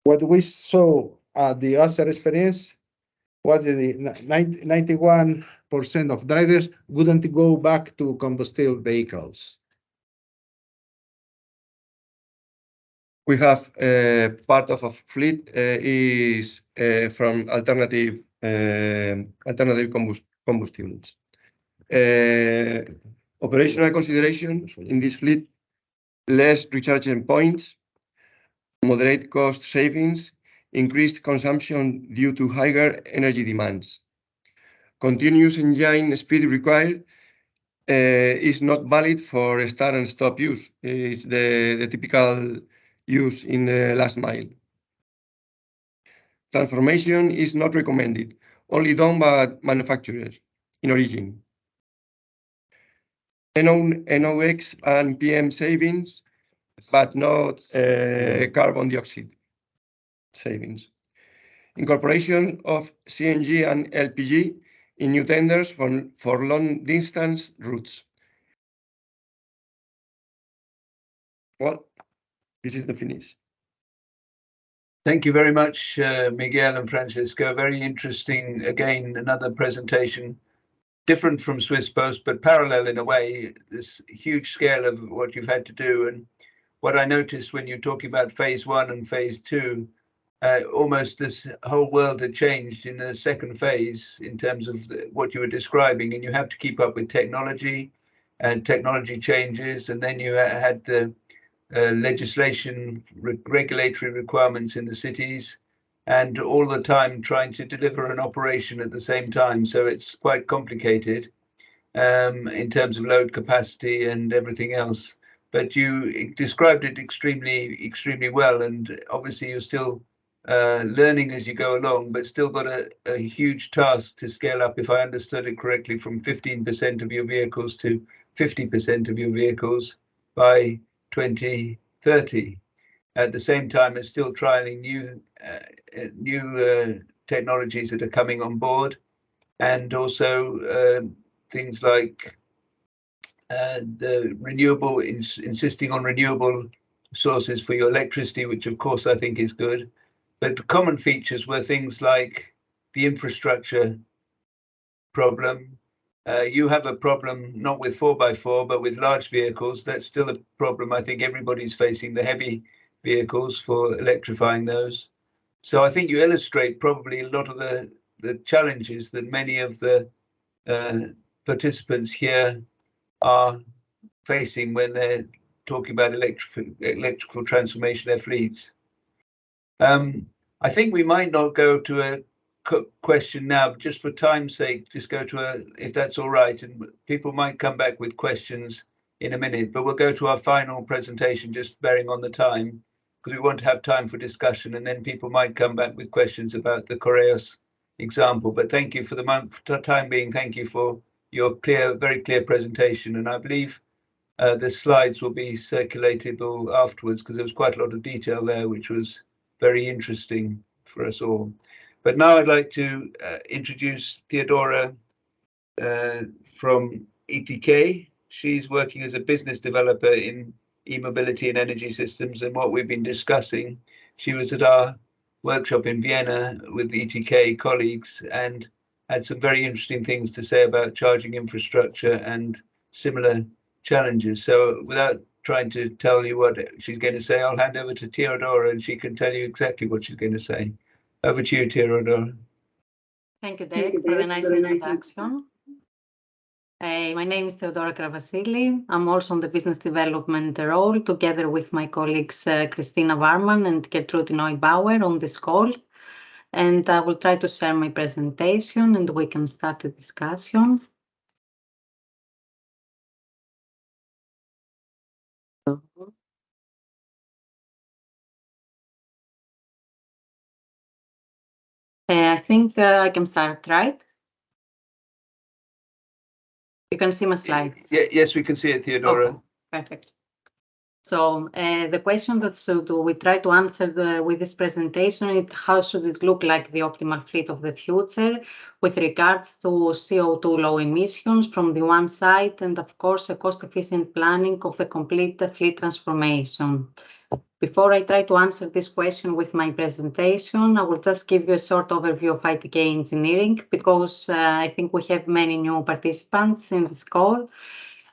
What we saw at the user experience was the 91% of drivers wouldn't go back to combustion vehicles. We have part of a fleet is from alternative combustibles. Operational consideration in this fleet: less recharging points, moderate cost savings, increased consumption due to higher energy demands. Continuous engine speed required is not valid for start and stop use. It's the typical use in the last mile. Transformation is not recommended, only done by manufacturers in origin. NOx and PM savings, but not carbon dioxide savings. Incorporation of CNG and LPG in new tenders for long distance routes. Well, this is the finish. Thank you very much, Miguel and Francisco. Very interesting. Again, another presentation, different from Swiss Post, but parallel in a way, this huge scale of what you've had to do. And what I noticed when you're talking about phase 1 and phase 2, almost this whole world had changed in the second phase in terms of what you were describing, and you have to keep up with technology and technology changes. And then you had the legislation, regulatory requirements in the cities, and all the time trying to deliver an operation at the same time. So it's quite complicated in terms of load capacity and everything else. But you described it extremely well, and obviously you're still learning as you go along, but still got a huge task to scale up, if I understood it correctly, from 15% of your vehicles to 50% of your vehicles by 2030. At the same time as still trialing new technologies that are coming on board, and also things like the renewable, insisting on renewable sources for your electricity, which of course I think is good. But common features were things like the infrastructure problem. You have a problem not with 4x4, but with large vehicles. That's still a problem. I think everybody's facing the heavy vehicles for electrifying those. So I think you illustrate probably a lot of the challenges that many of the participants here are facing when they're talking about electrical transformation of their fleets. I think we might not go to a question now, but just for time's sake, just go to if that's all right, and people might come back with questions in a minute, but we'll go to our final presentation, just bearing on the time, because we want to have time for discussion, and then people might come back with questions about the Correos example. But thank you for the time being. Thank you for your very clear presentation, and I believe the slides will be circulated afterwards, because there was quite a lot of detail there, which was very interesting for us all. But now I'd like to introduce Theodora from ETK. She's working as a business developer in eMobility and energy systems, and what we've been discussing. She was at our workshop in Vienna with ETK colleagues and had some very interesting things to say about charging infrastructure and similar challenges. So without trying to tell you what she's going to say, I'll hand over to Theodora and she can tell you exactly what she's going to say. Over to you, Theodora. Thank you, Derek, for the nice introduction. My name is Theodora Kravasili. I'm also on the business development role, together with my colleagues Christina Warman and Gertrude Neubauer on this call. And I will try to share my presentation and we can start the discussion. I think I can start, right? You can see my slides. Yes, we can see it, Theodora. Okay, perfect. So the question that we try to answer with this presentation is how should it look like the optimal fleet of the future with regards to CO2 low emissions from the one side, and of course a cost-efficient planning of the complete fleet transformation. Before I try to answer this question with my presentation, I will just give you a short overview of ITK engineering, because I think we have many new participants in this call.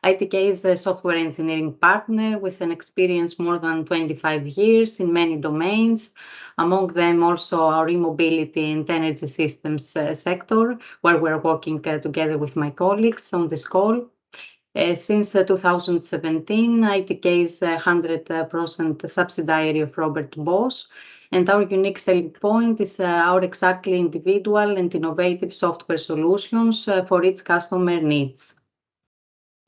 ITK is a software engineering partner with an experience more than 25 years in many domains, among them also our eMobility and energy systems sector, where we're working together with my colleagues on this call. Since 2017, ITK is 100% subsidiary of Robert Bosch, And our unique selling point is our exactly individual and innovative software solutions for each customer needs.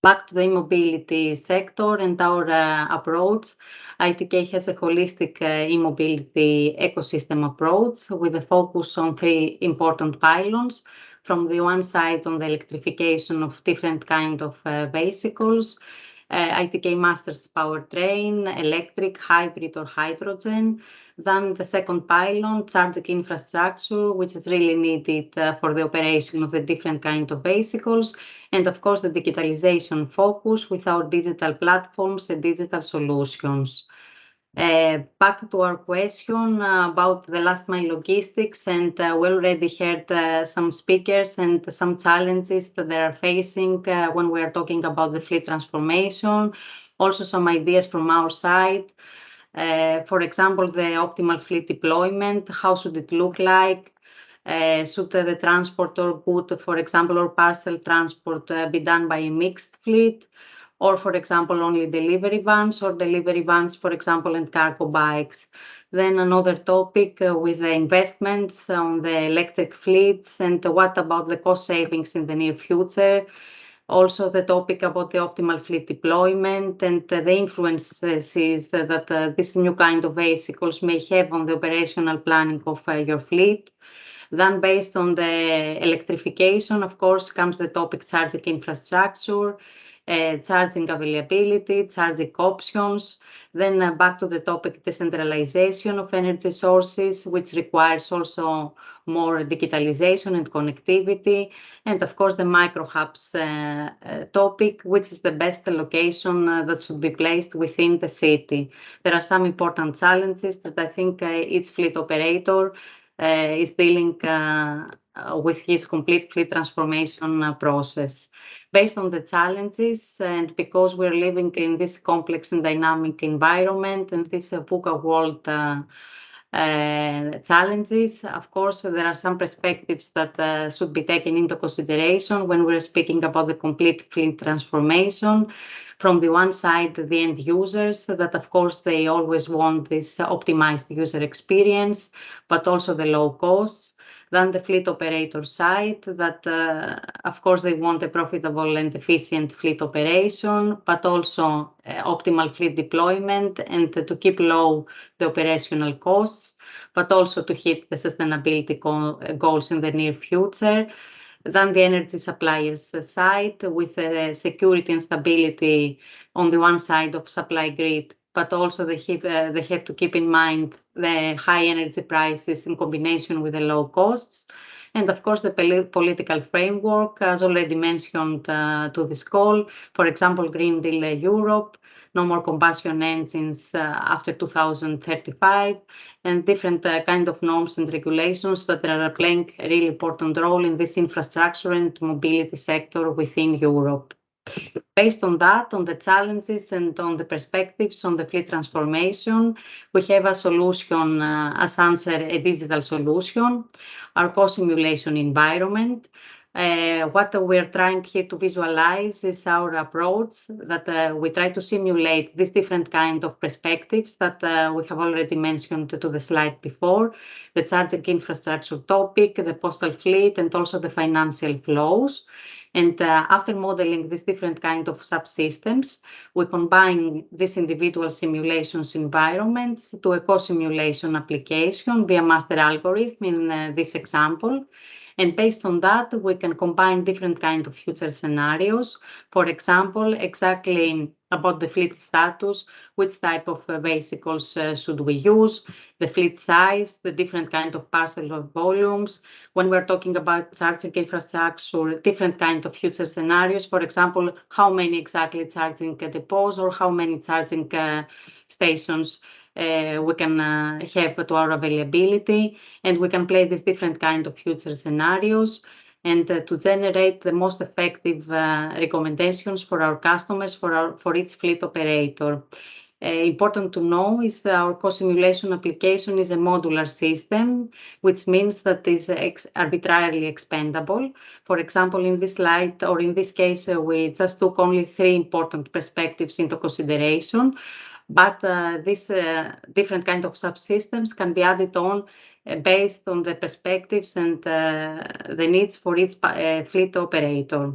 Back to the e-mobility sector and our approach, ITK has a holistic e-mobility ecosystem approach with a focus on three important pylons. From the one side, on the electrification of different kind of vehicles, ITK masters powertrain, electric, hybrid, or hydrogen. Then the second pylon, charging infrastructure, which is really needed for the operation of the different kind of vehicles. And of course, the digitalization focus with our digital platforms and digital solutions. Back to our question about the last mile logistics, and we already heard some speakers and some challenges that they are facing when we are talking about the fleet transformation. Also some ideas from our side. For example, the optimal fleet deployment, how should it look like? Should the transport or good, for example, or parcel transport be done by a mixed fleet? Or, for example, only delivery vans, or delivery vans, for example, and cargo bikes. Then another topic with the investments on the electric fleets, and what about the cost savings in the near future. Also the topic about the optimal fleet deployment and the influences that this new kind of vehicles may have on the operational planning of your fleet. Then based on the electrification, of course, comes the topic charging infrastructure, charging availability, charging options. Then back to the topic decentralization of energy sources, which requires also more digitalization and connectivity. And of course, the micro hubs topic, which is the best location that should be placed within the city. There are some important challenges that I think each fleet operator is dealing with his complete fleet transformation process. Based on the challenges, and because we're living in this complex and dynamic environment and this VUCA world challenges, of course, there are some perspectives that should be taken into consideration when we're speaking about the complete fleet transformation. From the one side, the end users, that of course they always want this optimized user experience, but also the low costs. Then the fleet operator side, that of course they want a profitable and efficient fleet operation, but also optimal fleet deployment and to keep low the operational costs, but also to hit the sustainability goals in the near future. Then the energy suppliers side with security and stability on the one side of supply grid, but also they have to keep in mind the high energy prices in combination with the low costs. And of course, the political framework, as already mentioned to this call, for example, Green Deal Europe, no more combustion engines after 2035, and different kind of norms and regulations that are playing a really important role in this infrastructure and mobility sector within Europe. Based on that, on the challenges and on the perspectives on the fleet transformation, we have a solution as answer, a digital solution, our co-simulation environment. What we're trying here to visualize is our approach that we try to simulate these different kind of perspectives that we have already mentioned to the slide before, the charging infrastructure topic, the postal fleet, and also the financial flows. And after modeling these different kind of subsystems, we combine these individual simulations environments to a co-simulation application via master algorithm in this example. And based on that, we can combine different kind of future scenarios. For example, exactly about the fleet status, which type of vehicles should we use, the fleet size, the different kind of parcel of volumes. When we're talking about charging infrastructure, different kind of future scenarios. For example, how many exactly charging depots or how many charging stations we can have to our availability, and we can play these different kind of future scenarios and to generate the most effective recommendations for our customers, for each fleet operator. Important to know is our co-simulation application is a modular system, which means that it is arbitrarily expandable. For example, in this slide, or in this case, we just took only 3 important perspectives into consideration. But these different kind of subsystems can be added on based on the perspectives and the needs for each fleet operator.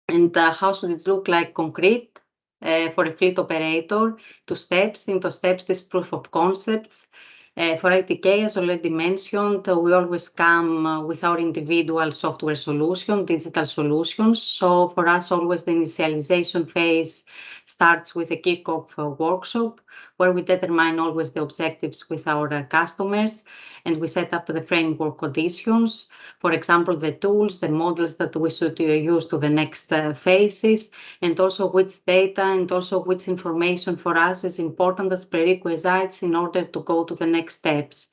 And how should it look like concrete for a fleet operator? Two steps. Into steps, this proof of concepts. For ITK, as already mentioned, we always come with our individual software solution, digital solutions. So for us, always the initialization phase starts with a kickoff workshop where we determine always the objectives with our customers and we set up the framework conditions. For example, the tools, the models that we should use to the next phases, and also which data and also which information for us is important as prerequisites in order to go to the next steps.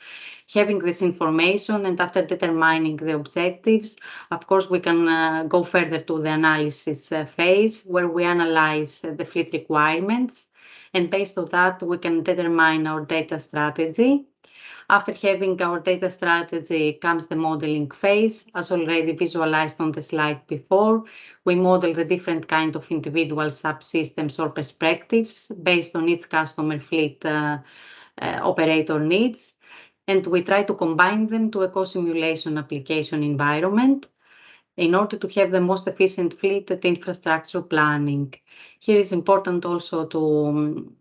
Having this information and after determining the objectives, of course, we can go further to the analysis phase where we analyze the fleet requirements. And based on that, we can determine our data strategy. After having our data strategy comes the modeling phase, as already visualized on the slide before. We model the different kind of individual subsystems or perspectives based on each customer fleet operator needs. And we try to combine them to a co-simulation application environment in order to have the most efficient fleet and infrastructure planning. Here is important also to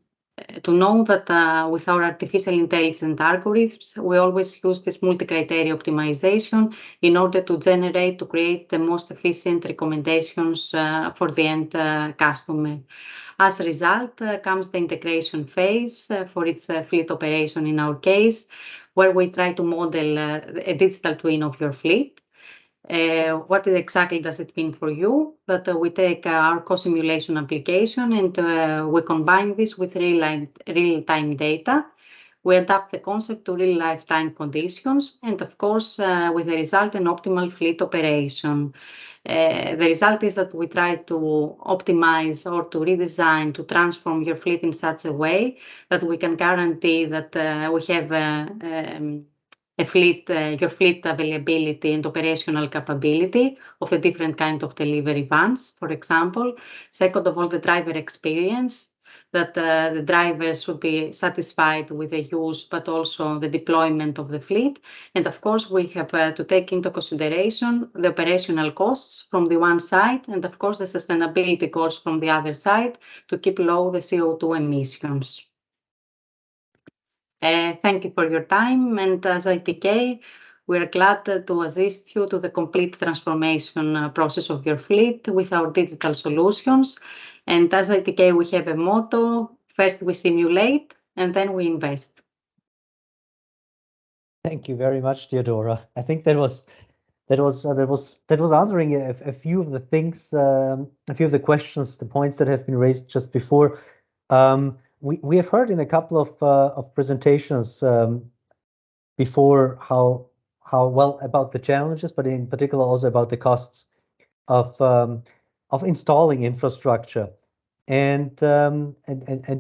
know that with our artificial intelligence algorithms, we always use this multi-criteria optimization in order to create the most efficient recommendations for the end customer. As a result comes the integration phase for its fleet operation in our case, where we try to model a digital twin of your fleet. What exactly does it mean for you? That we take our co-simulation application and we combine this with real-time data. We adapt the concept to real lifetime conditions and of course with the result an optimal fleet operation. The result is that we try to optimize or to redesign, to transform your fleet in such a way that we can guarantee that we have your fleet availability and operational capability of a different kind of delivery vans, for example. Second of all, the driver experience, that the drivers should be satisfied with the use, but also the deployment of the fleet. And of course, we have to take into consideration the operational costs from the one side, and of course, the sustainability costs from the other side to keep low the CO2 emissions. Thank you for your time, and as ITK, we are glad to assist you to the complete transformation process of your fleet with our digital solutions. And as ITK, we have a motto: first we simulate, and then we invest. Thank you very much, Theodora. I think that was answering a few of the things, a few of the questions, the points that have been raised just before. We have heard in a couple of presentations before how well about the challenges, but in particular also about the costs of installing infrastructure. And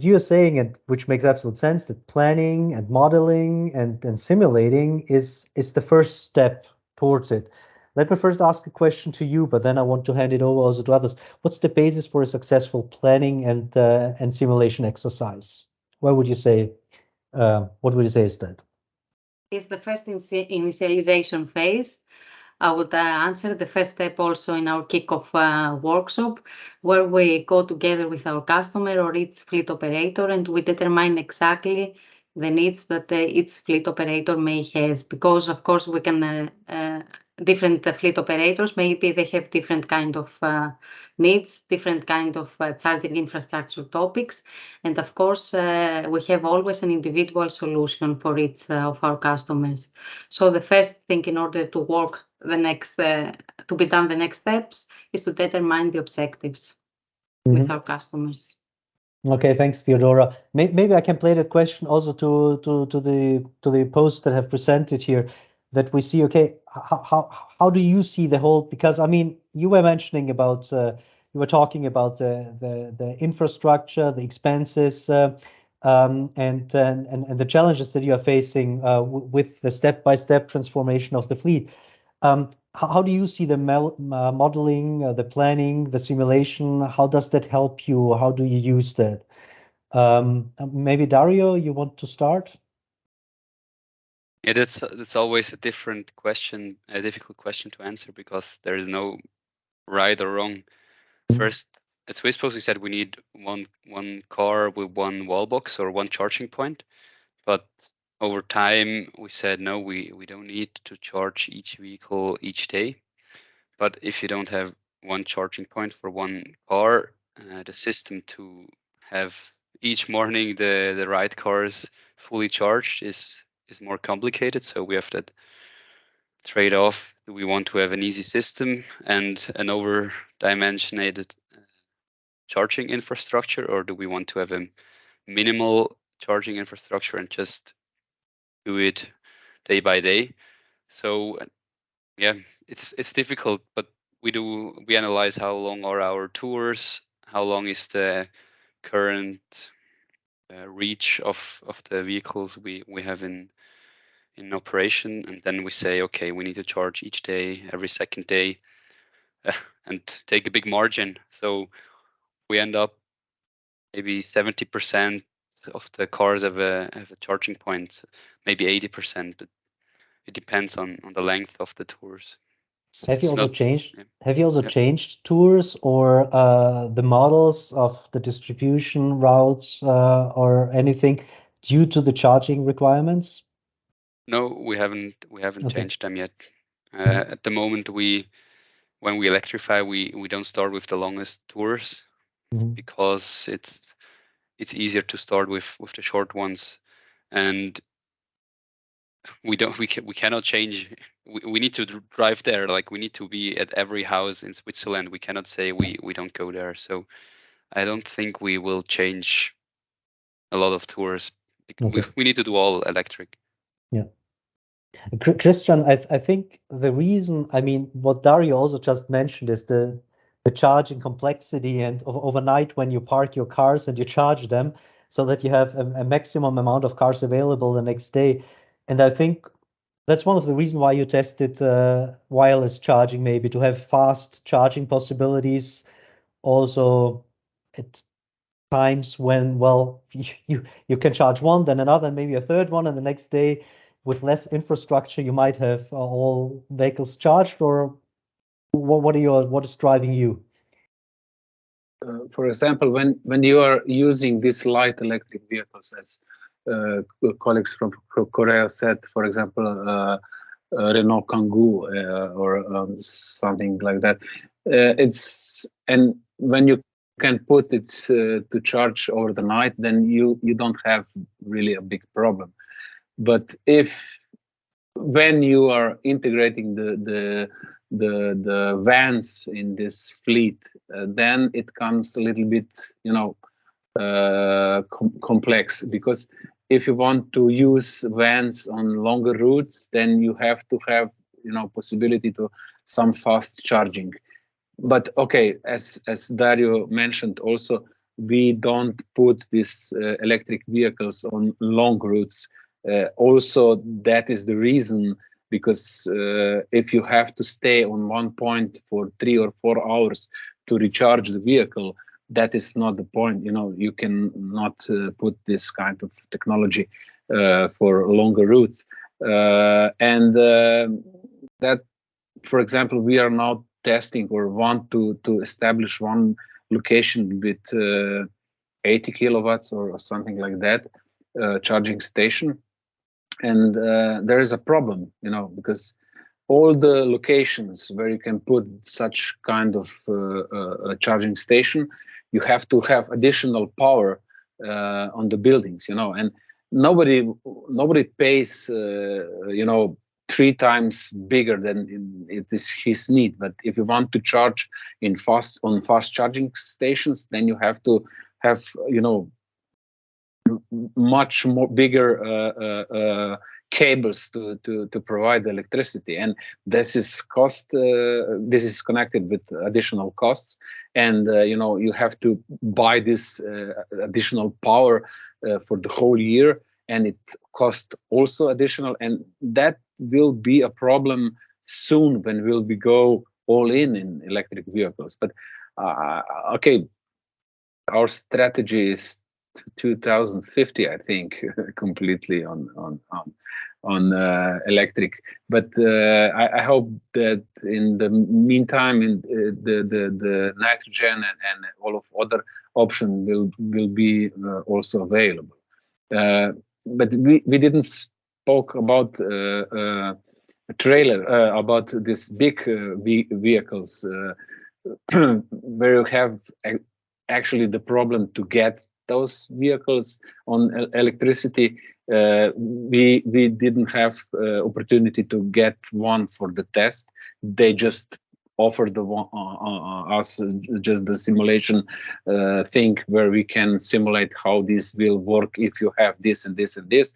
you're saying, and which makes absolute sense, that planning and modeling and simulating is the first step towards it. Let me first ask a question to you, but then I want to hand it over also to others. What's the basis for a successful planning and simulation exercise? What would you say? What would you say is that? It's the first initialization phase. I would answer the first step also in our kickoff workshop, where we go together with our customer or each fleet operator and we determine exactly the needs that each fleet operator may have. Because of course we can different fleet operators, maybe they have different kind of needs, different kind of charging infrastructure topics. And of course, we have always an individual solution for each of our customers. So the first thing in order to work the next, to be done the next steps is to determine the objectives with our customers. Okay, thanks, Theodora. Maybe I can play that question also to the posts that have presented here, that we see, okay, how do you see the whole, because I mean, you were mentioning about, you were talking about the infrastructure, the expenses, and the challenges that you are facing with the step-by-step transformation of the fleet. How do you see the modeling, the planning, the simulation? How does that help you? How do you use that? Maybe Dario, you want to start? Yeah, that's always a different question, a difficult question to answer because there is no right or wrong. First, at Swiss Post, we said we need one car with one wall box or one charging point, but over time we said no, we don't need to charge each vehicle each day. But if you don't have one charging point for one car, the system to have each morning the right cars fully charged is more complicated. So we have that trade-off. Do we want to have an easy system and an over-dimensionated charging infrastructure, or do we want to have a minimal charging infrastructure and just do it day by day? So yeah, it's difficult, but we analyze how long are our tours, how long is the current reach of the vehicles we have in operation, and then we say, okay, we need to charge each day, every second day, and take a big margin. So we end up maybe 70% of the cars have a charging point, maybe 80%, but it depends on the length of the tours. Have you It's also not, changed? yeah. Have you also Yeah. changed tours or the models of the distribution routes or anything due to the charging requirements? No, we haven't Okay. changed them yet. Mhm. At the moment, when we electrify, we don't start with the longest tours Mhm. because it's easier to start with the short ones, and we cannot change. We need to drive there. Like we need to be at every house in Switzerland. We cannot say we don't go there. So I don't think we will change a lot of tours. Okay. We need to do all electric. Yeah. Christian, I think the reason, I mean, what Dario also just mentioned is the charging complexity and overnight when you park your cars and you charge them so that you have a maximum amount of cars available the next day. And I think that's one of the reasons why you tested wireless charging, maybe to have fast charging possibilities. Also, at times when, well, you can charge one, then another, and maybe a third one, and the next day with less infrastructure, you might have all vehicles charged, or what is driving you? For example, when you are using these light electric vehicles, as colleagues from Korea said, for example, Renault Kangoo or something like that, and when you can put it to charge over the night, then you don't have really a big problem. But when you are integrating the vans in this fleet, then it comes a little bit, complex, because if you want to use vans on longer routes, then you have to have, possibility to some fast charging. But okay, as Dario mentioned, also we don't put these electric vehicles on long routes. Also, that is the reason, because if you have to stay on one point for 3 or 4 hours to recharge the vehicle, that is not the point. You can not put this kind of technology for longer routes, and that, for example, we are now testing or want to establish one location with 80 kilowatts or something like that charging station, and there is a problem, because all the locations where you can put such kind of charging station, you have to have additional power on the buildings, and nobody pays 3 times bigger than it is his need. But if you want to charge on fast charging stations, then you have to have much more bigger cables to provide the electricity, and this is cost. This is connected with additional costs, and you have to buy this additional power for the whole year, and it costs also additional, and that will be a problem soon when we'll go all in electric vehicles. But okay, our strategy is 2050, I think, completely on electric. But I hope that in the meantime, the nitrogen and all of other options will be also available. But we didn't spoke about a trailer about this big vehicles where you have actually the problem to get those vehicles on electricity. We didn't have opportunity to get one for the test. They just offered the one us just the simulation thing where we can simulate how this will work if you have this and this and this,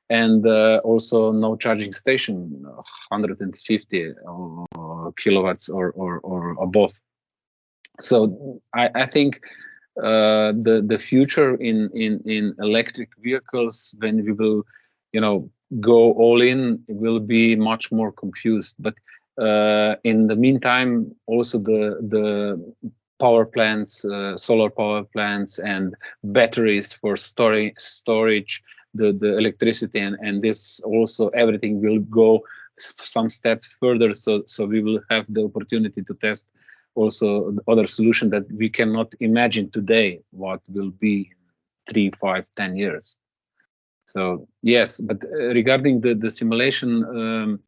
and also no charging station 150 kilowatts or above. So I think the future in electric vehicles, when we will, go all in, will be much more confused. But in the meantime, also the power plants, solar power plants, and batteries for storage the electricity, and this also everything will go some steps further. So we will have the opportunity to test also other solution that we cannot imagine today what will be 3, 5, 10 years. So yes, but regarding the simulation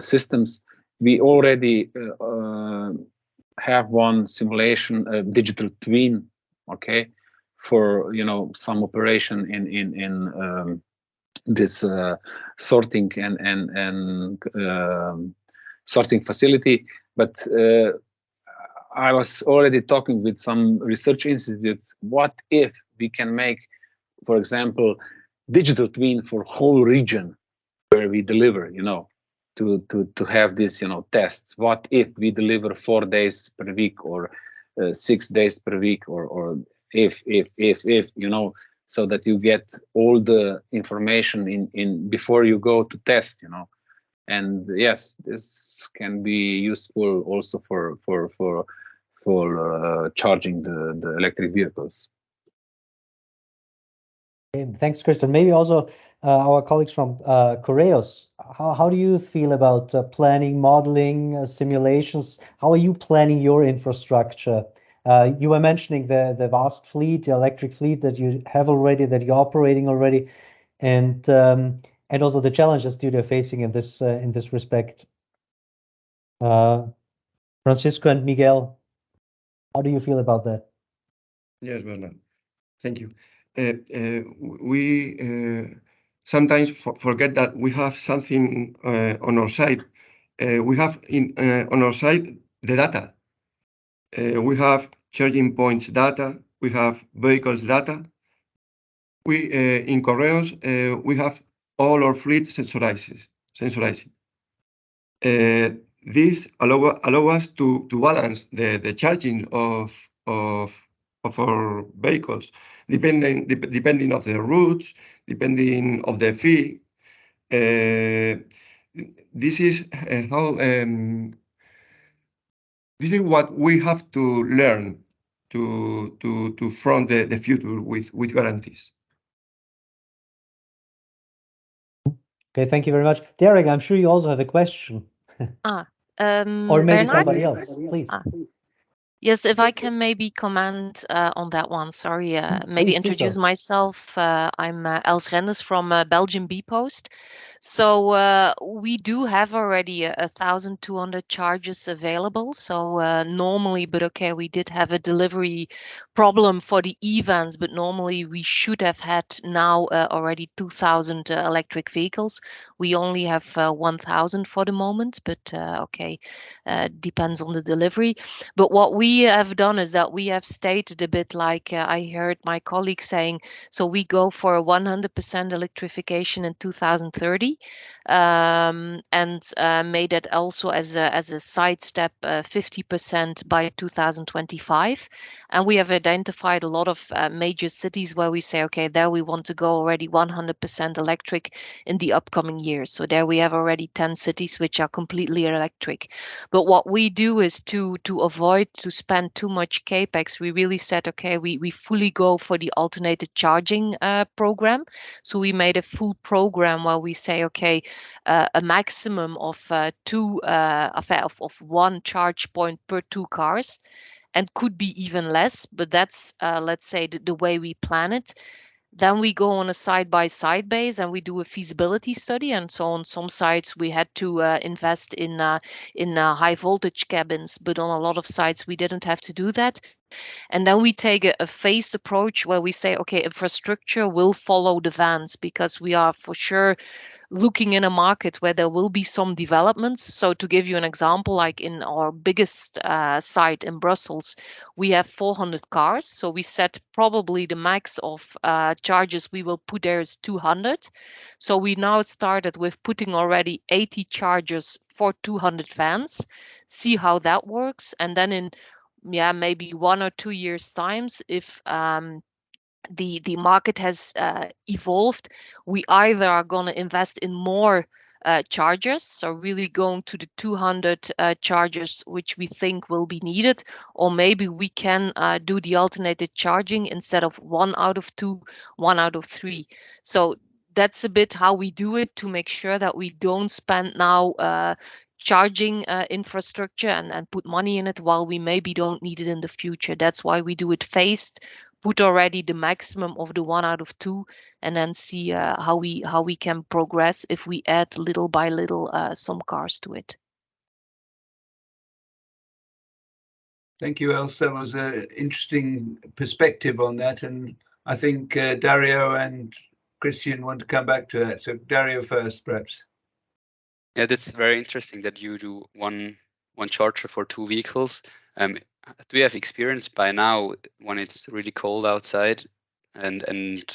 systems, we already have one simulation, digital twin, okay, for some operation in this sorting and sorting facility. But I was already talking with some research institutes. What if we can make, for example, digital twin for whole region where we deliver, to have this, tests? What if we deliver 4 days per week or 6 days per week, or if, so that you get all the information in before you go to test, And yes, this can be useful also for charging the electric vehicles. Okay, thanks, Christian. Maybe also our colleagues from Correos, how do you feel about planning, modeling, simulations? How are you planning your infrastructure? You were mentioning the vast fleet, the electric fleet that you have already, that you're operating already, and also the challenges that you're facing in this respect. Francisco and Miguel, how do you feel about that? Yes, Bernhard. Thank you. We sometimes forget that we have something on our side. We have on our side the data. We have charging points data. We have vehicles data. We in Correos we have all our fleet sensorizing. This allow us to balance the charging of our vehicles, depending of the routes, depending of the fee. This is how this is what we have to learn to front the future with guarantees. Okay, thank you very much. Derek, I'm sure you also have a question. Or maybe Bernhard? somebody else, please. Yes, if I can maybe comment on that one. Sorry, maybe Please do introduce so. myself. I'm Els Renders from Belgium bpost. So we do have already 1,200 charges available. So normally, but okay, we did have a delivery problem for the e-vans, but normally we should have had now already 2,000 electric vehicles. We only have 1,000 for the moment, but okay, depends on the delivery. But what we have done is that we have stated a bit like I heard my colleague saying, so we go for 100% electrification in 2030. already, and made it also as a side step 50% by 2025. And we have identified a lot of major cities where we say, okay, there we want to go already 100% electric in the upcoming years. So there we have already 10 cities which are completely electric. But what we do is to avoid to spend too much capex. We really said, okay, we fully go for the alternated charging program. So we made a full program where we say, okay, a maximum of one charge point per 2 cars, and could be even less, but that's let's say the way we plan it. Then we go on a side-by-side base and we do a feasibility study. And so on some sites we had to invest in high voltage cabins, but on a lot of sites we didn't have to do that. And then we take a phased approach where we say, okay, infrastructure will follow the vans, because we are for sure looking in a market where there will be some developments. So to give you an example, like in our biggest site in Brussels, we have 400 cars. So we set probably the max of charges we will put there is 200. So we now started with putting already 80 chargers for 200 vans, see how that works. And then in maybe 1 or 2 years times, if the market has evolved, we either are going to invest in more chargers, so really going to the 200 chargers which we think will be needed, or maybe we can do the alternated charging instead of 1 out of 2, 1 out of 3. So that's a bit how we do it, to make sure that we don't spend now charging infrastructure and put money in it while we maybe don't need it in the future. That's why we do it phased, put already the maximum of the 1 out of 2, and then see how we can progress if we add little by little some cars to it. Thank you, Els. That was an interesting perspective on that, and I think Dario and Christian want to come back to that. So Dario first, perhaps. Yeah, that's very interesting that you do one charger for 2 vehicles. Do you have experience by now when it's really cold outside, and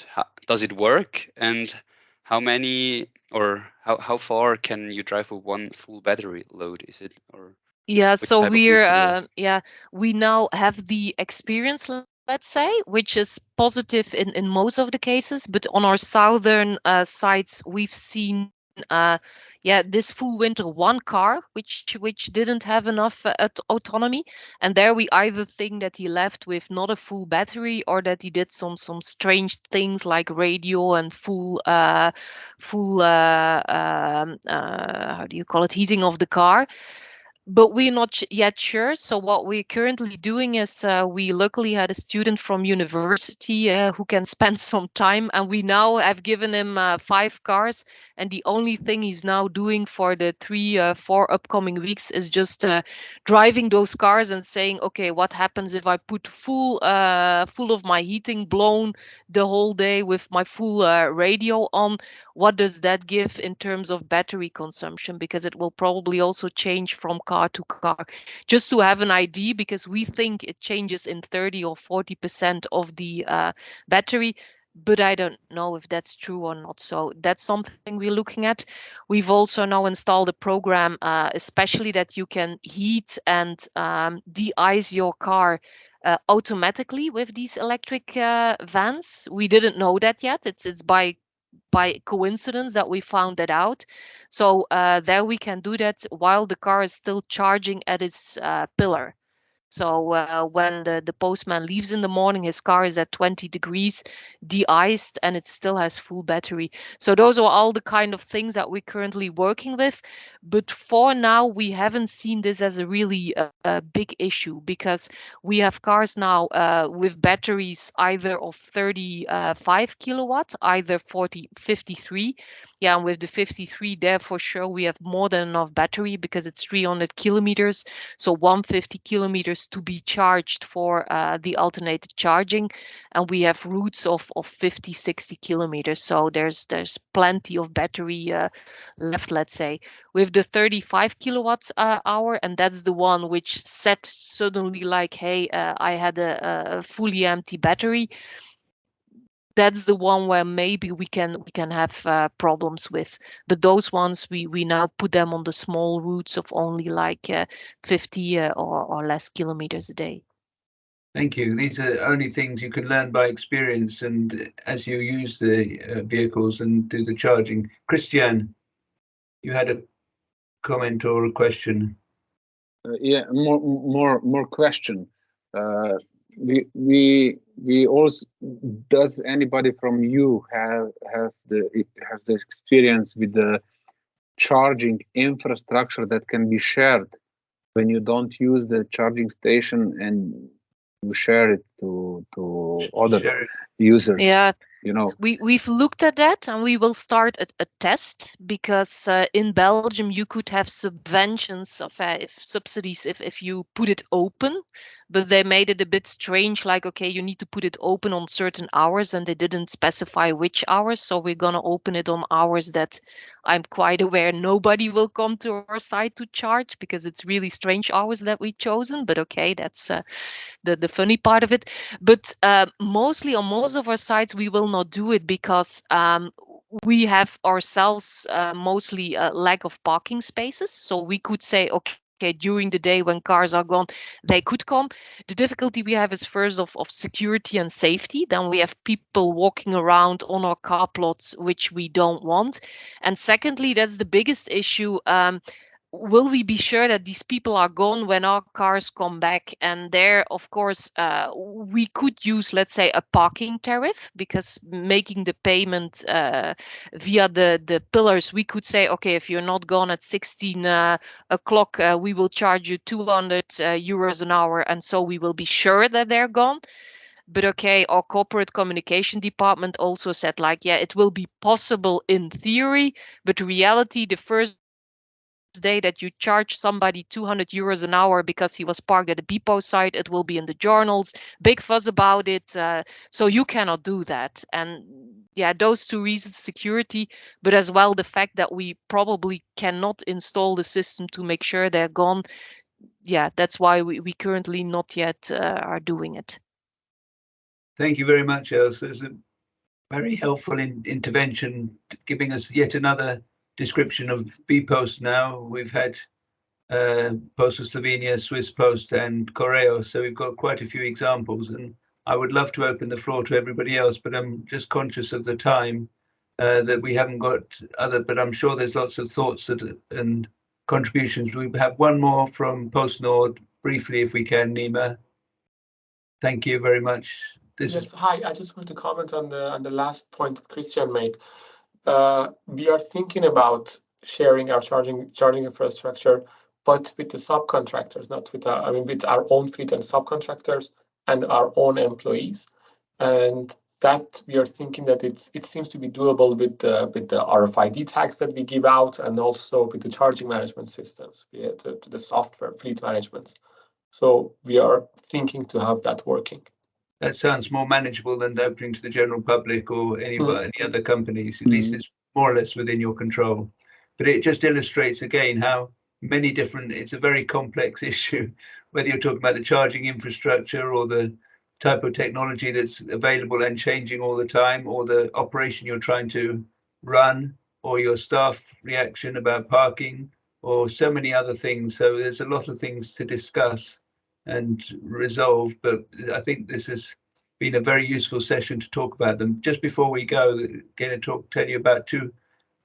does it work? And how many or how far can you drive with one full battery load? Is it, or Yeah, which so type of vehicle it is? we now have the experience, let's say, which is positive in most of the cases. But on our southern sites, we've seen this full winter one car which didn't have enough autonomy, and there we either think that he left with not a full battery, or that he did some strange things like radio and full how do you call it, heating of the car. But we're not yet sure. So what we're currently doing is we luckily had a student from university who can spend some time, and we now have given him 5 cars, and the only thing he's now doing for the 4 upcoming weeks is just driving those cars and saying, okay, what happens if I put full of my heating blown the whole day with my full radio on? What does that give in terms of battery consumption? Because it will probably also change from car to car, just to have an idea, because we think it changes in 30 or 40% of the battery, but I don't know if that's true or not. So that's something we're looking at. We've also now installed a program, especially that you can heat and de-ice your car automatically with these electric vans. We didn't know that yet. It's by coincidence that we found that out. So there we can do that while the car is still charging at its pillar. So when the postman leaves in the morning, his car is at 20 degrees, de-iced, and it still has full battery. So those are all the kind of things that we're currently working with. But for now, we haven't seen this as a really big issue, because we have cars now with batteries either of 35 kilowatts, either 53. Yeah, and with the 53 there, for sure, we have more than enough battery, because it's 300 kilometers. So 150 kilometers to be charged for the alternated charging, and we have routes of 50, 60 kilometers. So there's plenty of battery left, let's say. With the 35 kilowatts hour, and that's the one which said suddenly like, hey, I had a fully empty battery. that's the one where maybe we can have problems with. But those ones we now put them on the small routes of only like 50 or less kilometers a day. Thank you. These are only things you can learn by experience and as you use the vehicles and do the charging. Christian, you had a comment or a question? Yeah, more question. We also, does anybody from you have the experience with the charging infrastructure that can be shared when you don't use the charging station and you share it to other Share it. users? Yeah, You know, we've looked at that, and we will start a test because in Belgium you could have subventions of if subsidies if you put it open, but they made it a bit strange. Like, okay, you need to put it open on certain hours, and they didn't specify which hours. So we're gonna open it on hours that I'm quite aware nobody will come to our site to charge, because it's really strange hours that we've chosen. But okay, that's the funny part of it. But mostly on most of our sites, we will not do it because we have ourselves mostly a lack of parking spaces. So we could say, okay, during the day when cars are gone, they could come. The difficulty we have is first of security and safety. Then we have people walking around on our car plots, which we don't want. And secondly, that's the biggest issue. Will we be sure that these people are gone when our cars come back? And there, of course, we could use, let's say, a parking tariff, because making the payment via the pillars, we could say, okay, if you're not gone at 16 o'clock, we will charge you 200 euros an hour, and so we will be sure that they're gone. But okay, our corporate communication department also said, like, yeah, it will be possible in theory, but reality, the first day that you charge somebody 200 euros an hour because he was parked at a Bpost site, it will be in the journals, big fuss about it. So you cannot do that. And yeah, those two reasons, security, but as well the fact that we probably cannot install the system to make sure they're gone. Yeah, that's why we currently not yet are doing it. Thank you very much, Els. There's a very helpful intervention, giving us yet another description of Bpost now. We've had Postal Slovenia, Swiss Post, and Correo, so we've got quite a few examples. And I would love to open the floor to everybody else, but I'm just conscious of the time that we haven't got other. But I'm sure there's lots of thoughts and contributions. We have one more from PostNord, briefly, if we can, Nima. Thank you very much. Yes, hi. I just want to comment on the last point that Christian made. We are thinking about sharing our charging infrastructure, but with the subcontractors, not with our, with our own fleet and subcontractors and our own employees. And that we are thinking that it seems to be doable with the RFID tags that we give out, and also with the charging management systems, to the software fleet management. So we are thinking to have that working. That sounds more manageable than opening to the general public or any other companies. At least it's more or less within your control. But it just illustrates again how many different, it's a very complex issue, whether you're talking about the charging infrastructure or the type of technology that's available and changing all the time, or the operation you're trying to run, or your staff reaction about parking, or so many other things. So there's a lot of things to discuss and resolve, but I think this has been a very useful session to talk about them. Just before we go, going to tell you about two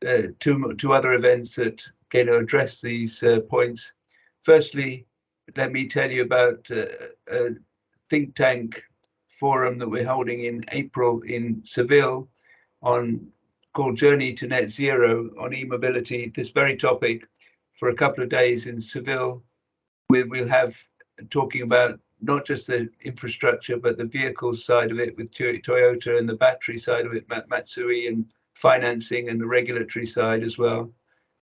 other events that going to address these points. Firstly, let me tell you about a think tank forum that we're holding in April in Seville called Journey to Net Zero on eMobility. This very topic for a couple of days in Seville. We'll have talking about not just the infrastructure, but the vehicle side of it with Toyota, and the battery side of it, Matsui, and financing and the regulatory side as well.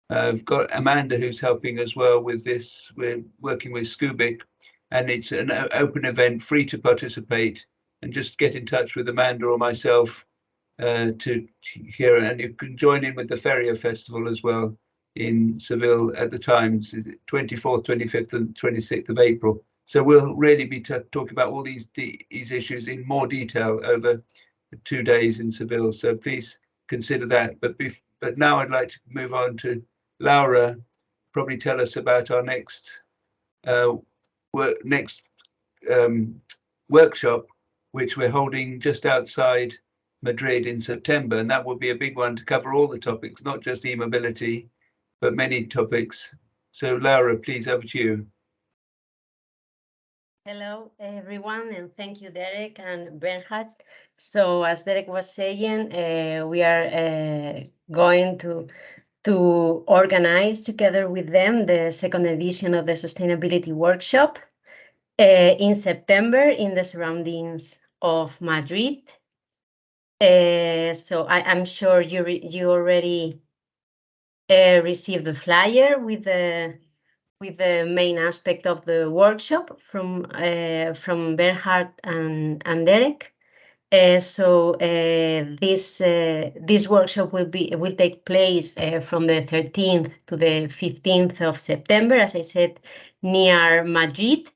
I've got Amanda who's helping as well with this. We're working with Scubik, and it's an open event, free to participate, and just get in touch with Amanda or myself to hear. And you can join in with the Feria Festival as well in Seville at the times, 24th, 25th, and 26th of April. So we'll really be talking about all these issues in more detail over 2 days in Seville. So please consider that. But now I'd like to move on to Laura, probably tell us about our next workshop, which we're holding just outside Madrid in September, and that will be a big one to cover all the topics, not just e-mobility, but many topics. So Laura, please, over to you. Hello, everyone, and thank you, Derek and Bernhard. So as Derek was saying, we are going to organize together with them the second edition of the sustainability workshop in September in the surroundings of Madrid. So I'm sure you already received the flyer with the main aspect of the workshop from Bernhard and Derek. So this workshop will take place from the 13th to the 15th of September, as I said, near Madrid.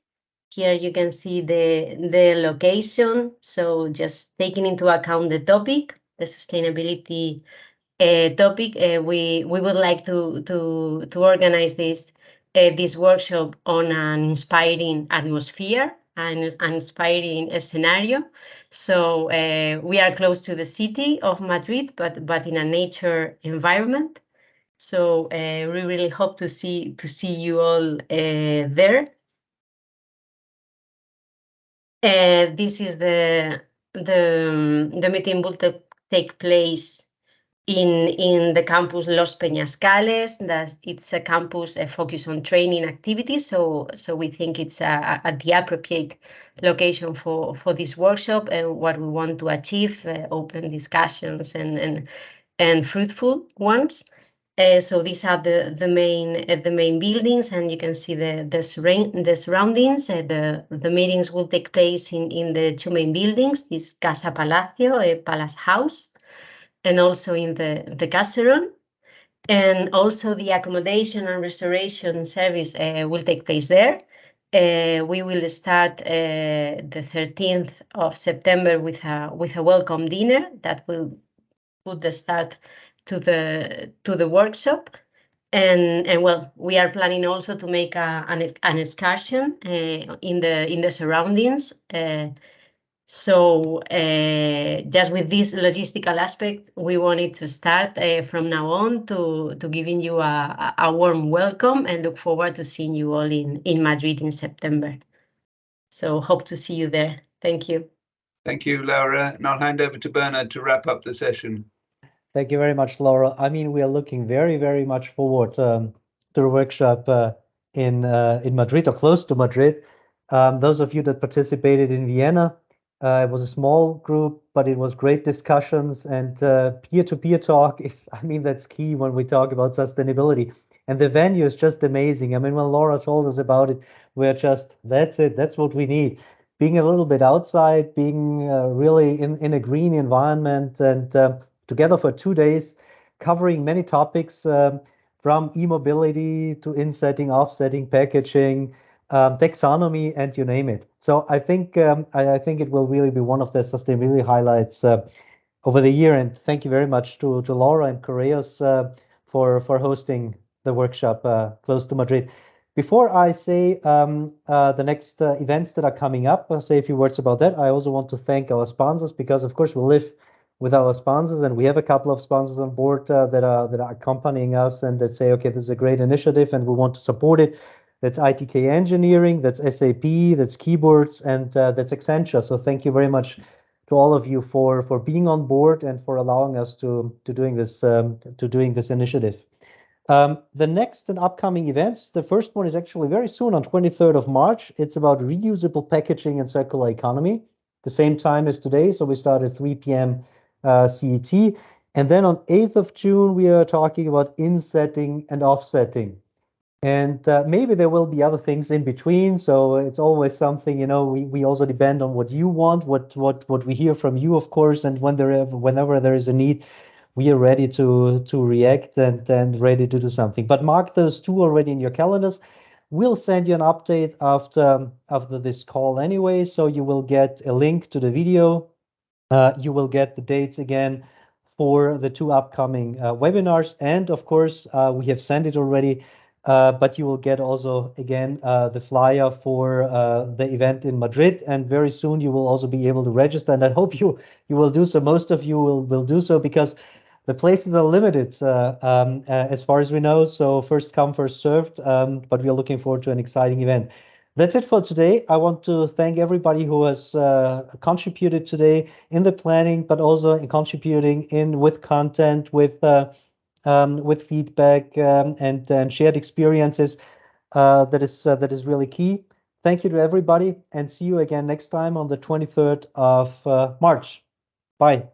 Here you can see the location. So just taking into account the topic, the sustainability topic, we would like to organize this workshop on an inspiring atmosphere and an inspiring scenario. So we are close to the city of Madrid, but in a nature environment. So we really hope to see you all there. This is the meeting will take place in the campus Los Peñascales. It's a campus focused on training activities. So we think it's the appropriate location for this workshop and what we want to achieve, open discussions and fruitful ones. So these are the main buildings, and you can see the surroundings. The meetings will take place in the two main buildings, this Casa Palacio, a palace house, and also in the Caseron. And also the accommodation and restoration service will take place there. We will start the 13th of September with a welcome dinner that will put the start to the workshop. And well, we are planning also to make an excursion in the surroundings. So just with this logistical aspect, we wanted to start from now on to giving you a warm welcome and look forward to seeing you all in Madrid in September. So hope to see you there. Thank you. Thank you, Laura. And I'll hand over to Bernhard to wrap up the session. Thank you very much, Laura. I mean, we are looking very, very much forward to the workshop in Madrid or close to Madrid. Those of you that participated in Vienna, it was a small group, but it was great discussions, and peer-to-peer talk is, I mean, that's key when we talk about sustainability. And the venue is just amazing. I mean, when Laura told us about it, we're just, that's it, that's what we need. Being a little bit outside, being really in a green environment, and together for 2 days, covering many topics from e-mobility to insetting, offsetting, packaging, taxonomy, and you name it. So I think it will really be one of the sustainability highlights over the year. And thank you very much to Laura and Correos for hosting the workshop close to Madrid. Before I say the next events that are coming up, I'll say a few words about that. I also want to thank our sponsors, because of course we live with our sponsors, and we have a couple of sponsors on board that are accompanying us and that say, okay, this is a great initiative and we want to support it. That's ITK Engineering, that's SAP, that's Keyboards, and that's Accenture. So thank you very much to all of you for being on board and for allowing us to doing this initiative. The next and upcoming events, the first one is actually very soon on 23rd of March. It's about reusable packaging and circular economy, the same time as today. So we start at 3 p.m. CET. And then on 8th of June, we are talking about insetting and offsetting. And maybe there will be other things in between. So it's always something, you know, we also depend on what you want, what we hear from you, of course. And whenever there is a need, we are ready to react and ready to do something. But mark those two already in your calendars. We'll send you an update after this call anyway. So you will get a link to the video you will get the dates again for the 2 upcoming webinars. And of course, we have sent it already, but you will get also again the flyer for the event in Madrid. And very soon you will also be able to register. And I hope you will do so. Most of you will do so, because the places are limited as far as we know. So first come, first served. But we are looking forward to an exciting event. That's it for today. I want to thank everybody who has contributed today in the planning, but also in contributing with content, with feedback, and shared experiences. That is really key. Thank you to everybody, and see you again next time on the 23rd of March. Bye.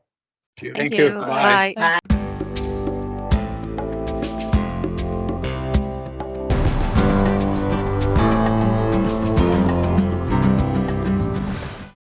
Thank you. Bye. Bye.